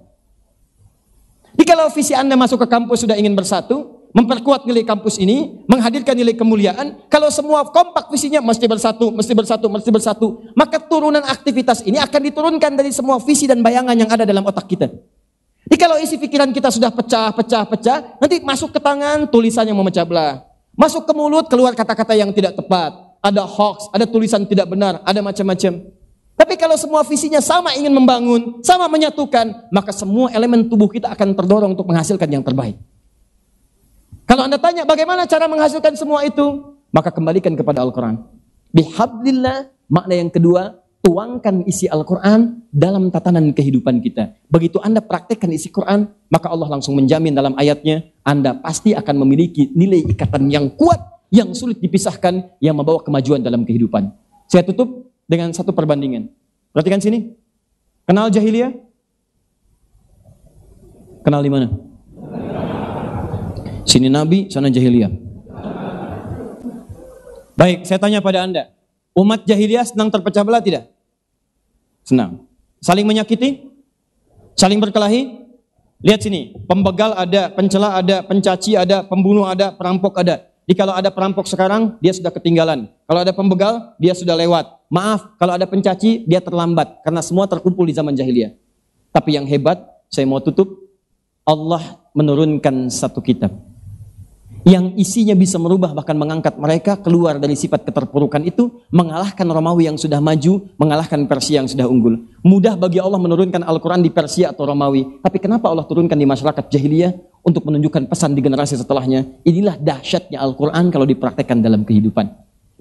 Jadi kalau visi Anda masuk ke kampus sudah ingin bersatu, memperkuat nilai kampus ini, menghadirkan nilai kemuliaan, kalau semua kompak visinya mesti bersatu, mesti bersatu, mesti bersatu, maka turunan aktivitas ini akan diturunkan dari semua visi dan bayangan yang ada dalam otak kita. Jadi kalau isi pikiran kita sudah pecah, nanti masuk ke tangan, tulisan yang memecah belah. Masuk ke mulut, keluar kata-kata yang tidak tepat. Ada hoax, ada tulisan tidak benar, ada macam-macam. Tapi kalau semua visinya sama ingin membangun, sama menyatukan, maka semua elemen tubuh kita akan terdorong untuk menghasilkan yang terbaik. Kalau Anda tanya bagaimana cara menghasilkan semua itu, maka kembalikan kepada Al-Quran. Bihablillah, makna yang kedua, tuangkan isi Al-Quran dalam tatanan kehidupan kita. Begitu Anda praktekkan isi Quran, maka Allah langsung menjamin dalam ayatnya, Anda pasti akan memiliki nilai ikatan yang kuat, yang sulit dipisahkan, yang membawa kemajuan dalam kehidupan. Saya tutup dengan satu perbandingan. Perhatikan sini. Kenal jahiliyah? Kenal di mana? Sini Nabi, sana jahiliyah. Baik, saya tanya pada Anda. Umat jahiliyah senang terpecah belah tidak? Senang. Saling menyakiti? Saling berkelahi? Lihat sini, pembegal ada, pencela ada, pencaci ada, pembunuh ada, perampok ada. Jadi kalau ada perampok sekarang, dia sudah ketinggalan. Kalau ada pembegal, dia sudah lewat. Maaf, kalau ada pencaci, dia terlambat. Karena semua terkumpul di zaman jahiliyah. Tapi yang hebat, saya mau tutup, Allah menurunkan satu kitab yang isinya bisa merubah bahkan mengangkat mereka keluar dari sifat keterpurukan itu, mengalahkan Romawi yang sudah maju, mengalahkan Persia yang sudah unggul. Mudah bagi Allah menurunkan Al-Quran di Persia atau Romawi, tapi kenapa Allah turunkan di masyarakat jahiliyah untuk menunjukkan pesan di generasi setelahnya? Inilah dahsyatnya Al-Quran kalau dipraktekkan dalam kehidupan.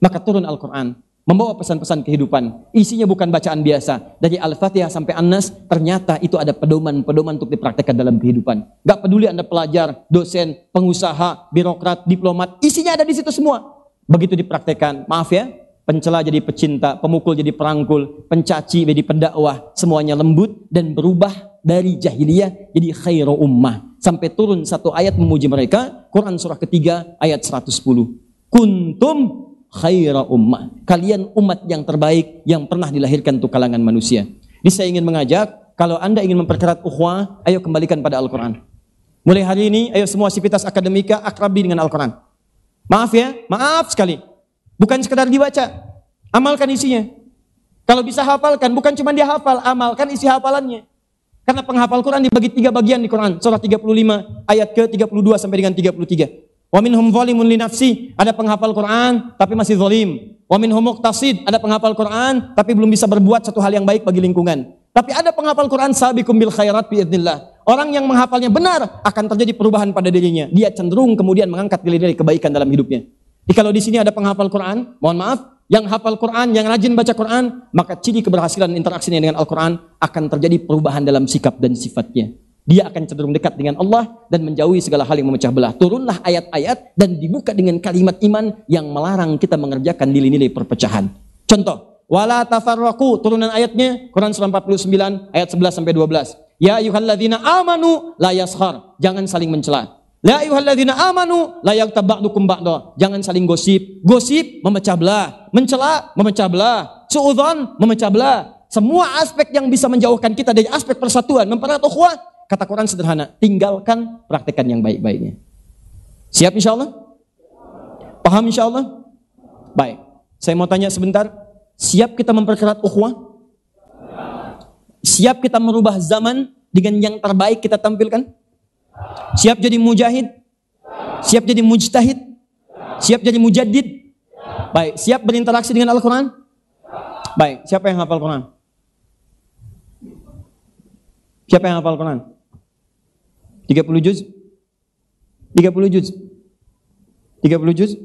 Maka turun Al-Quran membawa pesan-pesan kehidupan. Isinya bukan bacaan biasa. Dari Al-Fatihah sampai An-Nas, ternyata itu ada pedoman-pedoman untuk dipraktekkan dalam kehidupan. Gak peduli Anda pelajar, dosen, pengusaha, birokrat, diplomat, isinya ada di situ semua. Begitu dipraktekkan, maaf ya, pencela jadi pecinta, pemukul jadi perangkul, pencaci jadi pendakwah, semuanya lembut dan berubah dari jahiliyah jadi khairu ummah. Sampai turun satu ayat memuji mereka, Quran surah ketiga ayat 110. Kuntum khaira ummah. Kalian umat yang terbaik yang pernah dilahirkan untuk kalangan manusia. Jadi saya ingin mengajak, kalau Anda ingin memperkerat ukhuwah, ayo kembalikan pada Al-Quran. Mulai hari ini, ayo semua sivitas akademika akrabi dengan Al-Quran. Maaf ya, maaf sekali. Bukan sekedar dibaca, amalkan isinya. Kalau bisa hafalkan, bukan cuma dia hafal, amalkan isi hafalannya. Karena penghafal Quran dibagi 3 bagian di Quran. Surah 35 ayat ke-32 sampai dengan 33. Wa minhum zalimun li nafsi, ada penghafal Quran tapi masih zalim. Wa minhum muqtasid, ada penghafal Quran tapi belum bisa berbuat satu hal yang baik bagi lingkungan. Tapi ada penghafal Quran sabiqum bil khairat biidznillah. Orang yang menghafalnya benar akan terjadi perubahan pada dirinya. Dia cenderung kemudian mengangkat nilai-nilai kebaikan dalam hidupnya. Jadi kalau di sini ada penghafal Quran, mohon maaf, yang hafal Quran, yang rajin baca Quran, maka ciri keberhasilan interaksinya dengan Al-Quran akan terjadi perubahan dalam sikap dan sifatnya. Dia akan cenderung dekat dengan Allah dan menjauhi segala hal yang memecah belah. Turunlah ayat-ayat dan dibuka dengan kalimat iman yang melarang kita mengerjakan nilai-nilai perpecahan. Contoh, wala tafarraqu, turunan ayatnya Quran surah 49 ayat 11 sampai 12. Ya ayyuhalladzina amanu la yaskhar, jangan saling mencela. Ya ayyuhalladzina amanu la yaghtab ba'dukum ba'da, jangan saling gosip. Gosip memecah belah, mencela memecah belah, suudzon memecah belah. Semua aspek yang bisa menjauhkan kita dari aspek persatuan, mempererat ukhuwah, kata Quran sederhana, tinggalkan, praktekkan yang baik-baiknya. Siap insya Allah? Paham insya Allah? Baik, saya mau tanya sebentar, siap kita memperkerat ukhuwah? Siap kita merubah zaman dengan yang terbaik kita tampilkan? Siap jadi mujahid? Siap jadi mujtahid? Siap jadi mujaddid? Baik, siap berinteraksi dengan Al-Quran? Baik, siapa yang hafal Quran? Siapa yang hafal Quran? 30 juz? 30 juz? 30 juz?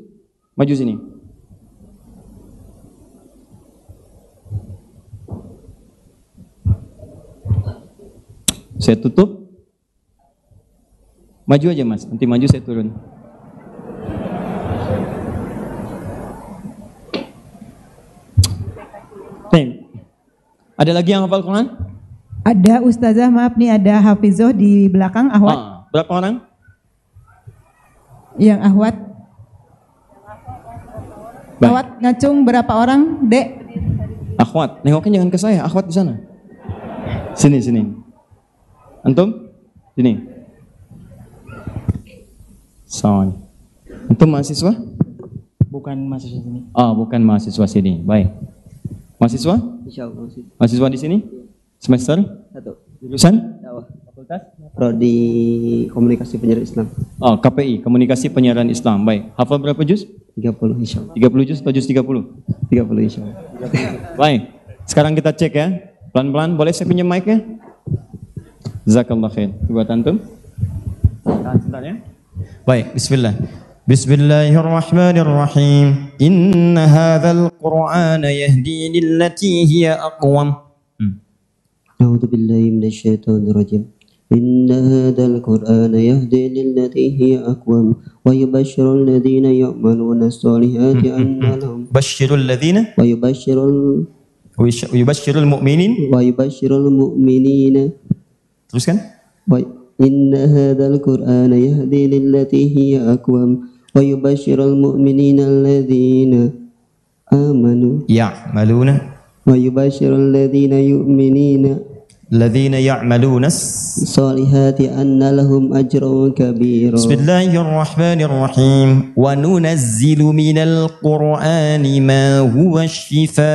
Maju sini. Saya tutup. Maju aja mas, nanti maju saya turun. Nih. Ada lagi yang hafal Quran? Ada ustazah, maaf nih ada hafizoh di belakang ahwat. Berapa orang? Yang ahwat. Ahwat ngacung berapa orang, Dek? Akhwat, nengokin jangan ke saya, akhwat di sana. Sini, sini. Antum? Sini. Soal. Antum mahasiswa? Bukan mahasiswa sini. Oh, bukan mahasiswa sini. Baik. Mahasiswa? Insyaallah. Mahasiswa di sini? Semester? 1. Jurusan? Dakwah. Fakultas? Prodi Komunikasi Penyiaran Islam. Oh, KPI, Komunikasi Penyiaran Islam. Baik. Hafal berapa juz? 30 insyaallah. 30 juz atau juz 30? 30 insyaallah. Baik. Sekarang kita cek ya. Pelan-pelan. Boleh saya pinjam mic-nya? Jazakallah khair. Buat antum. Tahan sebentar ya. Baik, bismillah. Bismillahirrahmanirrahim. Inna hadzal Qur'ana yahdi lillati hiya aqwam. A'udzu billahi minasyaitonir rajim. Inna hadzal Qur'ana yahdi lillati hiya aqwam wa yubashshirul ladzina ya'maluna as-solihati anna lahum Basyirul ladzina wa yubashshirul mu'minin. mu'minina. Teruskan. Wa inna hadzal Qur'ana yahdi lillati hiya aqwam wa yubashshirul mu'minina alladzina amanu Ya'maluna. wa yubashshirul ladzina yu'minina الذين يعملون الصالحات أن لهم أجرا كبيرا. بسم الله الرحمن الرحيم وننزل من القرآن ما هو شفاء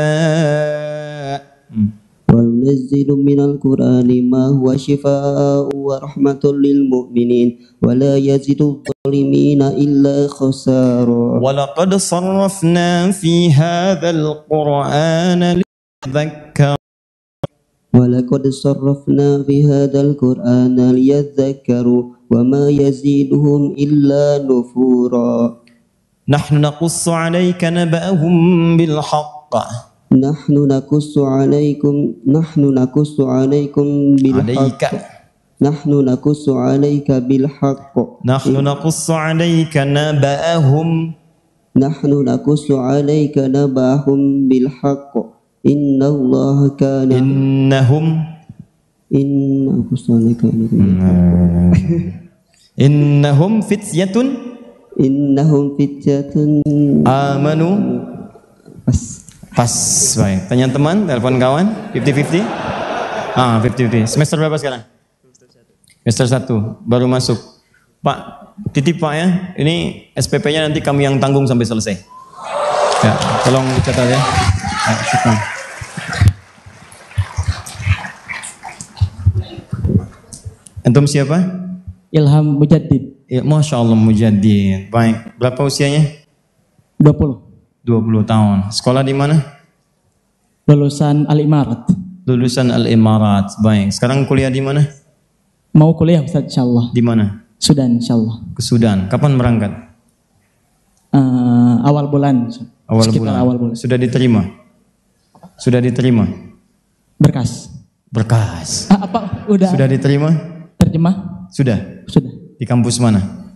وننزل من القرآن ما هو شفاء ورحمة للمؤمنين ولا يزيد الظالمين إلا خسارا. ولقد صرفنا في هذا القرآن ليذكروا ولقد صرفنا في هذا القرآن ليذكروا وما يزيدهم إلا نفورا. نحن نقص عليك نبأهم بالحق نحن نقص عليكم بالحق نحن نقص عليك بالحق نحن نقص عليك نبأهم نحن نقص عليك نبأهم بالحق إن الله كان إنهم فتية آمنوا Pas, baik. Tanya teman, telepon kawan, 50-50. 50-50. Semester berapa sekarang? Semester 1, baru masuk. Pak, titip Pak ya. Ini SPP-nya nanti kami yang tanggung sampai selesai. Ya, tolong dicatat ya. Syukran. Antum siapa? Ilham Mujaddid. Ya, Masya Allah Mujaddid. Baik, berapa usianya? 20. 20 tahun. Sekolah di mana? Lulusan Al-Imarat. Lulusan Al-Imarat. Baik. Sekarang kuliah di mana? Mau kuliah Ustaz insyaallah. Di mana? Sudan insyaallah. Ke Sudan. Kapan berangkat? Awal bulan. Awal bulan. Sudah diterima? Sudah diterima? Berkas. Apa? Udah. Sudah diterima? Terjemah? Sudah. Di kampus mana?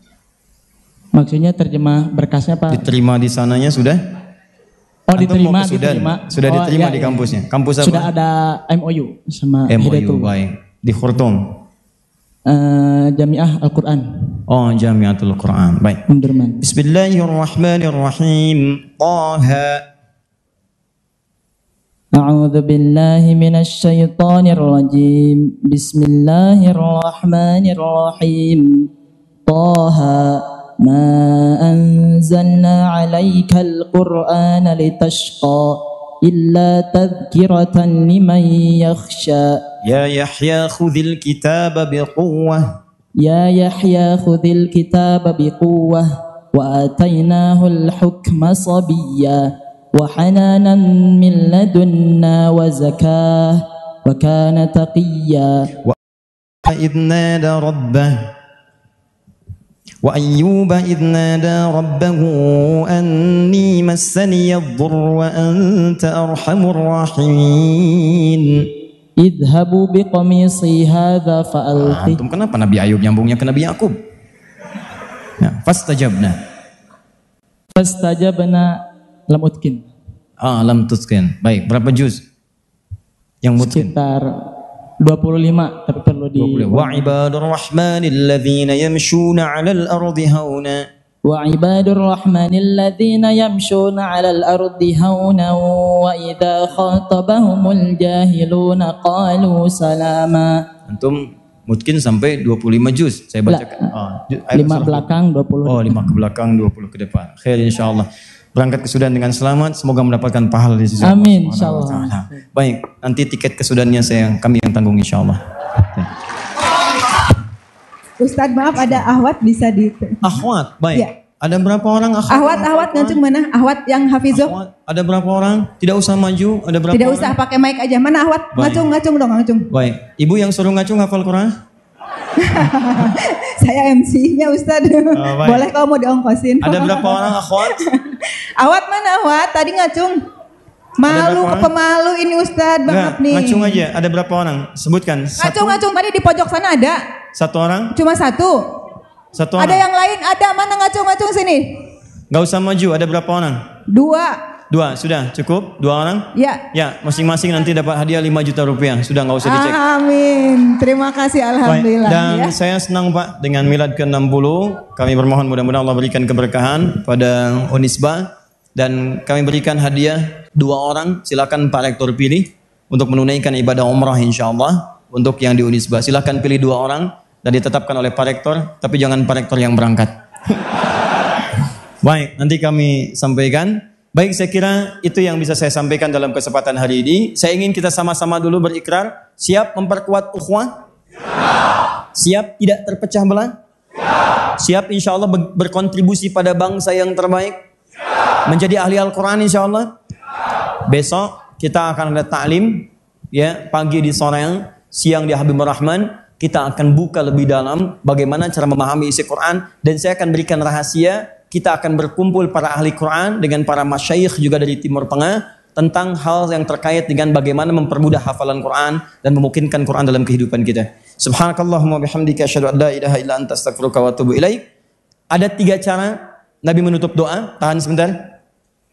Maksudnya terjemah berkasnya Pak? Diterima di sananya sudah? Oh, diterima. Sudah diterima di kampusnya. Kampus apa? Sudah ada MOU sama MOU, baik. Di Khurtum? Jamiah Al-Quran. Oh, Jamiatul Quran. Baik. Umdurman. Bismillahirrahmanirrahim. Taha. A'udzu billahi minasy syaithanir rajim. Bismillahirrahmanirrahim. Taha. ما أنزلنا عليك القرآن لتشقى إلا تذكرة لمن يخشى يا يحيى خذ الكتاب بقوة وآتيناه الحكم صبيا وحنانا من لدنا وزكاة وكان تقيا إذ نادى ربه وأيوب إذ نادى ربه أني مسني الضر وأنت أرحم الراحمين اذهبوا بقميصي هذا فألقه. Antum kenapa Nabi Ayub nyambungnya ke Nabi Yakub? Ya, fastajabna lam utkin. Lam tutkin. Baik, berapa juz yang mutkin? Sekitar 25, tapi perlu di wa ibadur rahmanil ladzina yamshuna 'alal ardi hauna wa ibadur rahmanil ladzina yamshuna 'alal ardi hauna wa idza khatabahumul jahiluna qalu salama. Antum mungkin sampai 25 juz saya bacakan. 5 belakang 20. Oh, 5 ke belakang 20 ke depan. Khair insyaallah. Berangkat ke Sudan dengan selamat, semoga mendapatkan pahala di sisi Allah. Amin insyaallah. Baik, nanti tiket ke Sudannya kami yang tanggung insyaallah. Ustadz maaf, ada ahwat bisa di. Ahwat, baik. Ya. Ada berapa orang ahwat? Ahwat ngacung mana? Ahwat yang hafizoh. Ada berapa orang? Tidak usah maju. Ada berapa? Tidak usah pakai mic aja. Mana ahwat? Ngacung dong, ngacung. Baik. Ibu yang suruh ngacung hafal Quran? Saya MC-nya Ustadz. Boleh kalau mau diongkosin. Ada berapa orang akhwat? Ahwat mana ahwat? Tadi ngacung. Malu pemalu ini Ustadz. Bang Apni. Ngacung aja. Ada berapa orang? Sebutkan. Ngacung tadi di pojok sana ada. 1 orang? Cuma 1. 1 orang. Ada yang lain? Ada. Mana ngacung sini? Gak usah maju. Ada berapa orang? 2. Sudah cukup? 2 orang? Ya. Ya, masing-masing nanti dapat hadiah 5 juta rupiah. Sudah gak usah dicek. Amin. Terima kasih, alhamdulillah. Dan saya senang Pak dengan milad ke-60. Kami bermohon mudah-mudahan Allah berikan keberkahan pada Unisba. Dan kami berikan hadiah 2 orang. Silakan Pak Rektor pilih untuk menunaikan ibadah umrah insyaallah. untuk yang di Unisba. Silahkan pilih 2 orang dan ditetapkan oleh Pak Rektor, tapi jangan Pak Rektor yang berangkat. Baik, nanti kami sampaikan. Baik, saya kira itu yang bisa saya sampaikan dalam kesempatan hari ini. Saya ingin kita sama-sama dulu berikrar, siap memperkuat ukhuwah? Siap tidak terpecah belah? Siap insya Allah berkontribusi pada bangsa yang terbaik? Menjadi ahli Al-Quran insya Allah? Besok kita akan ada ta'lim, ya, pagi di Soreang, siang di Habibur Rahman. Kita akan buka lebih dalam bagaimana cara memahami isi Quran, dan saya akan berikan rahasia. Kita akan berkumpul para ahli Quran dengan para masyayikh juga dari Timur Tengah tentang hal yang terkait dengan bagaimana mempermudah hafalan Quran dan memungkinkan Quran dalam kehidupan kita. Subhanakallahumma bihamdika asyhadu an la ilaha illa anta astaghfiruka wa atubu ilaik. Ada 3 cara Nabi menutup doa. Tahan sebentar.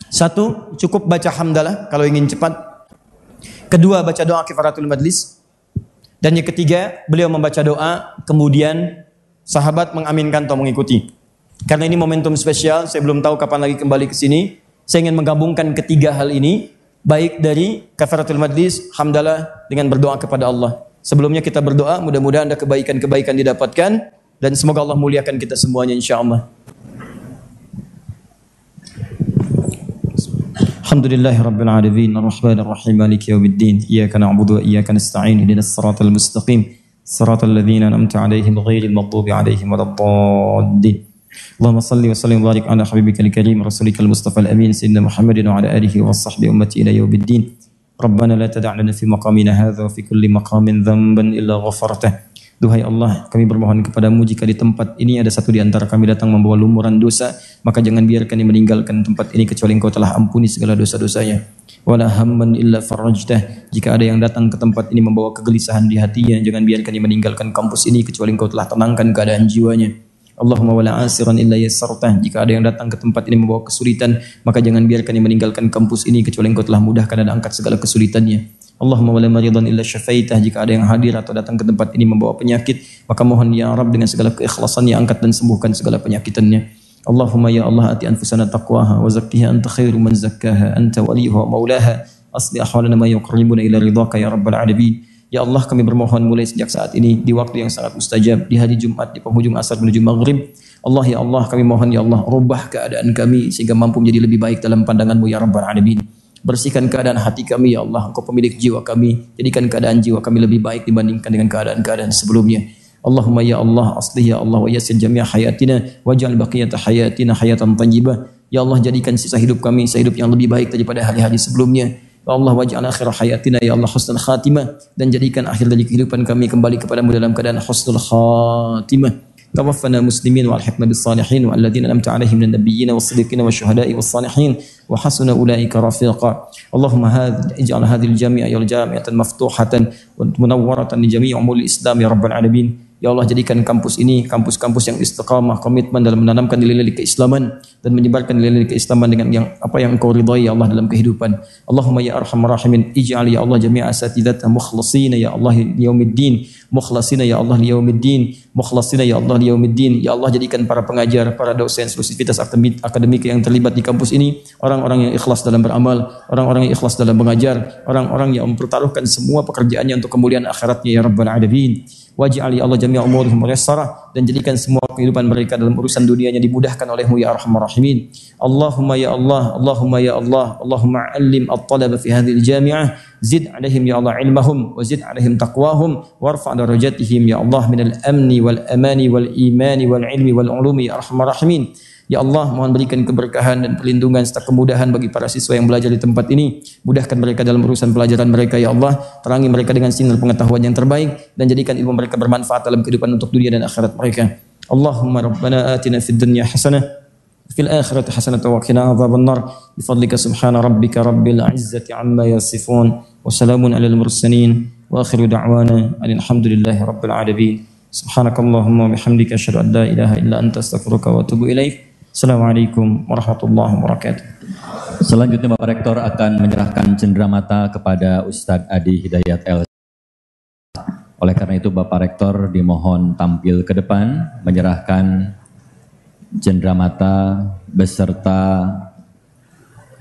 1, cukup baca hamdalah kalau ingin cepat. 2, baca doa kifaratul majlis. Dan yang ketiga, beliau membaca doa, kemudian sahabat mengaminkan atau mengikuti. Karena ini momentum spesial, saya belum tahu kapan lagi kembali ke sini. Saya ingin menggabungkan ketiga hal ini, baik dari kafaratul majlis, hamdalah, dengan berdoa kepada Allah. Sebelumnya kita berdoa, mudah-mudahan ada kebaikan-kebaikan didapatkan, dan semoga Allah muliakan kita semuanya insyaAllah. Alhamdulillahi Rabbil Alamin, Ar-Rahmanir Rahim, Maliki Yawmiddin, Iyyaka na'budu wa iyyaka nasta'in, ihdinas siratal mustaqim, siratal ladzina an'amta 'alaihim ghairil maghdubi 'alaihim waladdallin. Allahumma salli wa sallim wa barik ala habibikal karim rasulikal mustafa al-amin sayyidina Muhammadin wa ala alihi wa sahbihi ummati ila yaumiddin. Rabbana la tada' lana fi maqamina hadza wa fi kulli maqamin dhanban illa ghafartah. Duhai Allah, kami bermohon kepadamu jika di tempat ini ada satu di antara kami datang membawa lumuran dosa, maka jangan biarkan dia meninggalkan tempat ini kecuali Engkau telah ampuni segala dosa-dosanya. Wala hamman illa farajtah. Jika ada yang datang ke tempat ini membawa kegelisahan di hatinya, jangan biarkan dia meninggalkan kampus ini kecuali Engkau telah tenangkan keadaan jiwanya. Allahumma wala asiran illa yassartah. Jika ada yang datang ke tempat ini membawa kesulitan, maka jangan biarkan dia meninggalkan kampus ini kecuali Engkau telah mudahkan dan angkat segala kesulitannya. Allahumma wala maridan illa syafaitah. Jika ada yang hadir atau datang ke tempat ini membawa penyakit, maka mohon ya Rabb dengan segala keikhlasannya angkat dan sembuhkan segala penyakitannya. Allahumma ya Allah ati anfusana taqwaha wa zakkiha anta khairu man zakkaha anta waliyuha wa maulaha asli ahwalana ma yuqarribuna ila ridhaka ya rabbal alamin. Ya Allah, kami bermohon mulai sejak saat ini di waktu yang sangat mustajab, di hari Jumat di penghujung asar menuju maghrib. Allah ya Allah, kami mohon ya Allah, rubah keadaan kami sehingga mampu menjadi lebih baik dalam pandangan-Mu ya rabbal alamin. Bersihkan keadaan hati kami ya Allah, Engkau pemilik jiwa kami, jadikan keadaan jiwa kami lebih baik dibandingkan dengan keadaan-keadaan sebelumnya. Allahumma ya Allah, aslih ya Allah wa yassir jami' hayatina waj'al baqiyata hayatina hayatan thayyibah. Ya Allah, jadikan sisa hidup kami sisa hidup yang lebih baik daripada hari-hari sebelumnya. Ya Allah, waj'al akhir hayatina ya Allah husnul khatimah, dan jadikan akhir dari kehidupan kami kembali kepadamu dalam keadaan husnul khatimah. Tawaffana muslimin wa alhiqna bis salihin wa alladhina an'amta 'alaihim minan nabiyyin was-siddiqin wasyuhada'i was-salihin wa hasuna ulaika rafiqa. Allahumma ij'al hadhil jami'a jami'atan maftuhatan wa munawwaratan li jami'i umul Islam ya rabbal alamin. Ya Allah, jadikan kampus ini kampus-kampus yang istiqamah, komitmen dalam menanamkan nilai-nilai keislaman dan menyebarkan nilai-nilai keislaman dengan yang apa yang Engkau ridhai ya Allah dalam kehidupan. Allahumma ya arhamar rahimin, ij'al ya Allah jami'a asatidata mukhlashina ya Allah liyaumiddin, mukhlasina ya Allah liyaumiddin, mukhlasina ya Allah liyaumiddin. Ya Allah, jadikan para pengajar, para dosen, seluruh sivitas akademik yang terlibat di kampus ini orang-orang yang ikhlas dalam beramal, orang-orang yang ikhlas dalam mengajar, orang-orang yang mempertaruhkan semua pekerjaannya untuk kemuliaan akhiratnya ya rabbal alamin. Waj'al ya Allah jami'a umurihim muyassarah, dan jadikan semua kehidupan mereka dalam urusan dunianya dimudahkan oleh-Mu ya arhamar rahimin. Allahumma ya Allah, Allahumma ya Allah, Allahumma 'allim at-talaba fi hadhihi al-jami'ah, zid 'alaihim ya Allah ilmahum wa zid 'alaihim taqwahum warfa' darajatihim ya Allah min al-amni wal amani wal imani wal ilmi wal ulumi ya arhamar rahimin. Ya Allah, mohon berikan keberkahan dan perlindungan serta kemudahan bagi para siswa yang belajar di tempat ini. Mudahkan mereka dalam urusan pelajaran mereka ya Allah. Terangi mereka dengan sinar pengetahuan yang terbaik dan jadikan ilmu mereka bermanfaat dalam kehidupan untuk dunia dan akhirat mereka. Allahumma rabbana atina fid dunya hasanah fil akhirati hasanah wa qina adzabannar. Bi fadlika subhana rabbika rabbil izzati amma yasifun wa salamun alal mursalin wa akhiru da'wana alhamdulillahi rabbil alamin. Subhanakallahumma wa bihamdika asyhadu an la ilaha illa anta astaghfiruka wa atubu ilaik. Assalamualaikum warahmatullahi wabarakatuh. Selanjutnya Bapak Rektor akan menyerahkan cenderamata kepada Ustadz Adi Hidayat L. Oleh karena itu Bapak Rektor dimohon tampil ke depan menyerahkan cenderamata beserta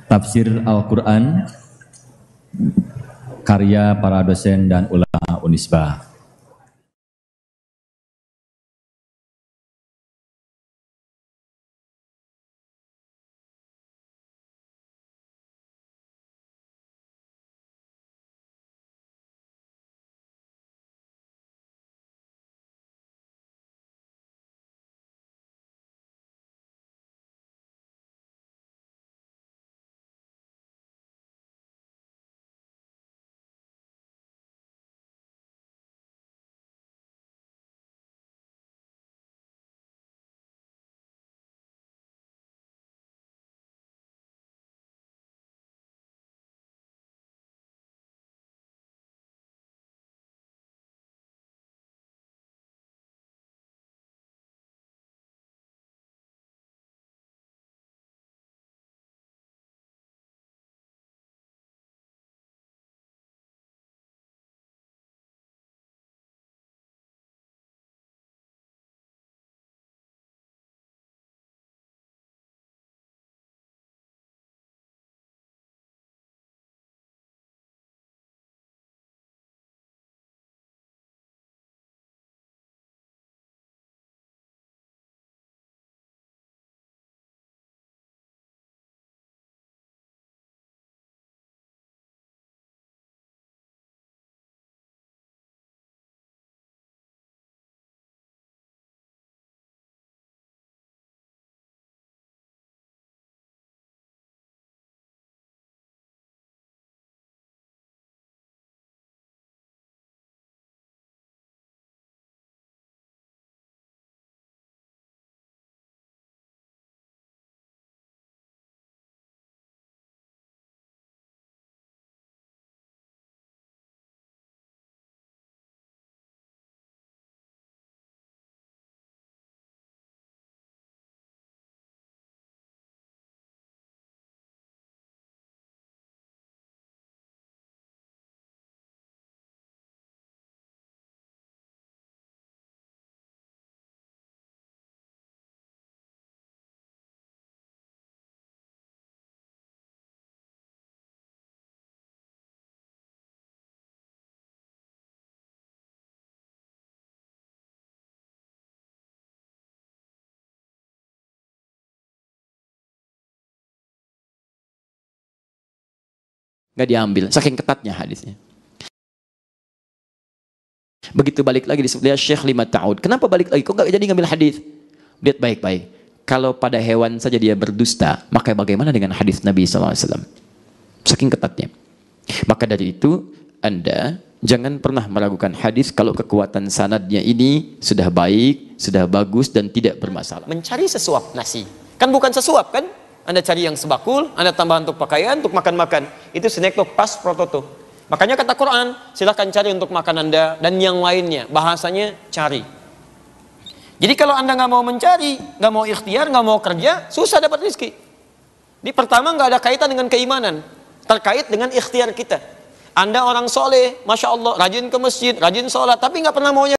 tafsir Al-Quran karya para dosen dan ulama Unisba. nggak diambil, saking ketatnya hadisnya. Begitu balik lagi disebut dia Syekh 5 tahun. Kenapa balik lagi? Kok nggak jadi ngambil hadis? Lihat baik-baik. Kalau pada hewan saja dia berdusta, maka bagaimana dengan hadis Nabi SAW? Saking ketatnya. Maka dari itu, Anda jangan pernah meragukan hadis kalau kekuatan sanadnya ini sudah baik, sudah bagus, dan tidak bermasalah. Mencari sesuap nasi. Kan bukan sesuap kan? Anda cari yang sebakul, Anda tambah untuk pakaian, untuk makan-makan. Itu senekto pas prototo. Makanya kata Quran, silahkan cari untuk makan Anda dan yang lainnya. Bahasanya cari. Jadi kalau Anda nggak mau mencari, nggak mau ikhtiar, nggak mau kerja, susah dapat rezeki. Di pertama nggak ada kaitan dengan keimanan, terkait dengan ikhtiar kita. Anda orang soleh, masya Allah, rajin ke masjid, rajin sholat, tapi nggak pernah maunya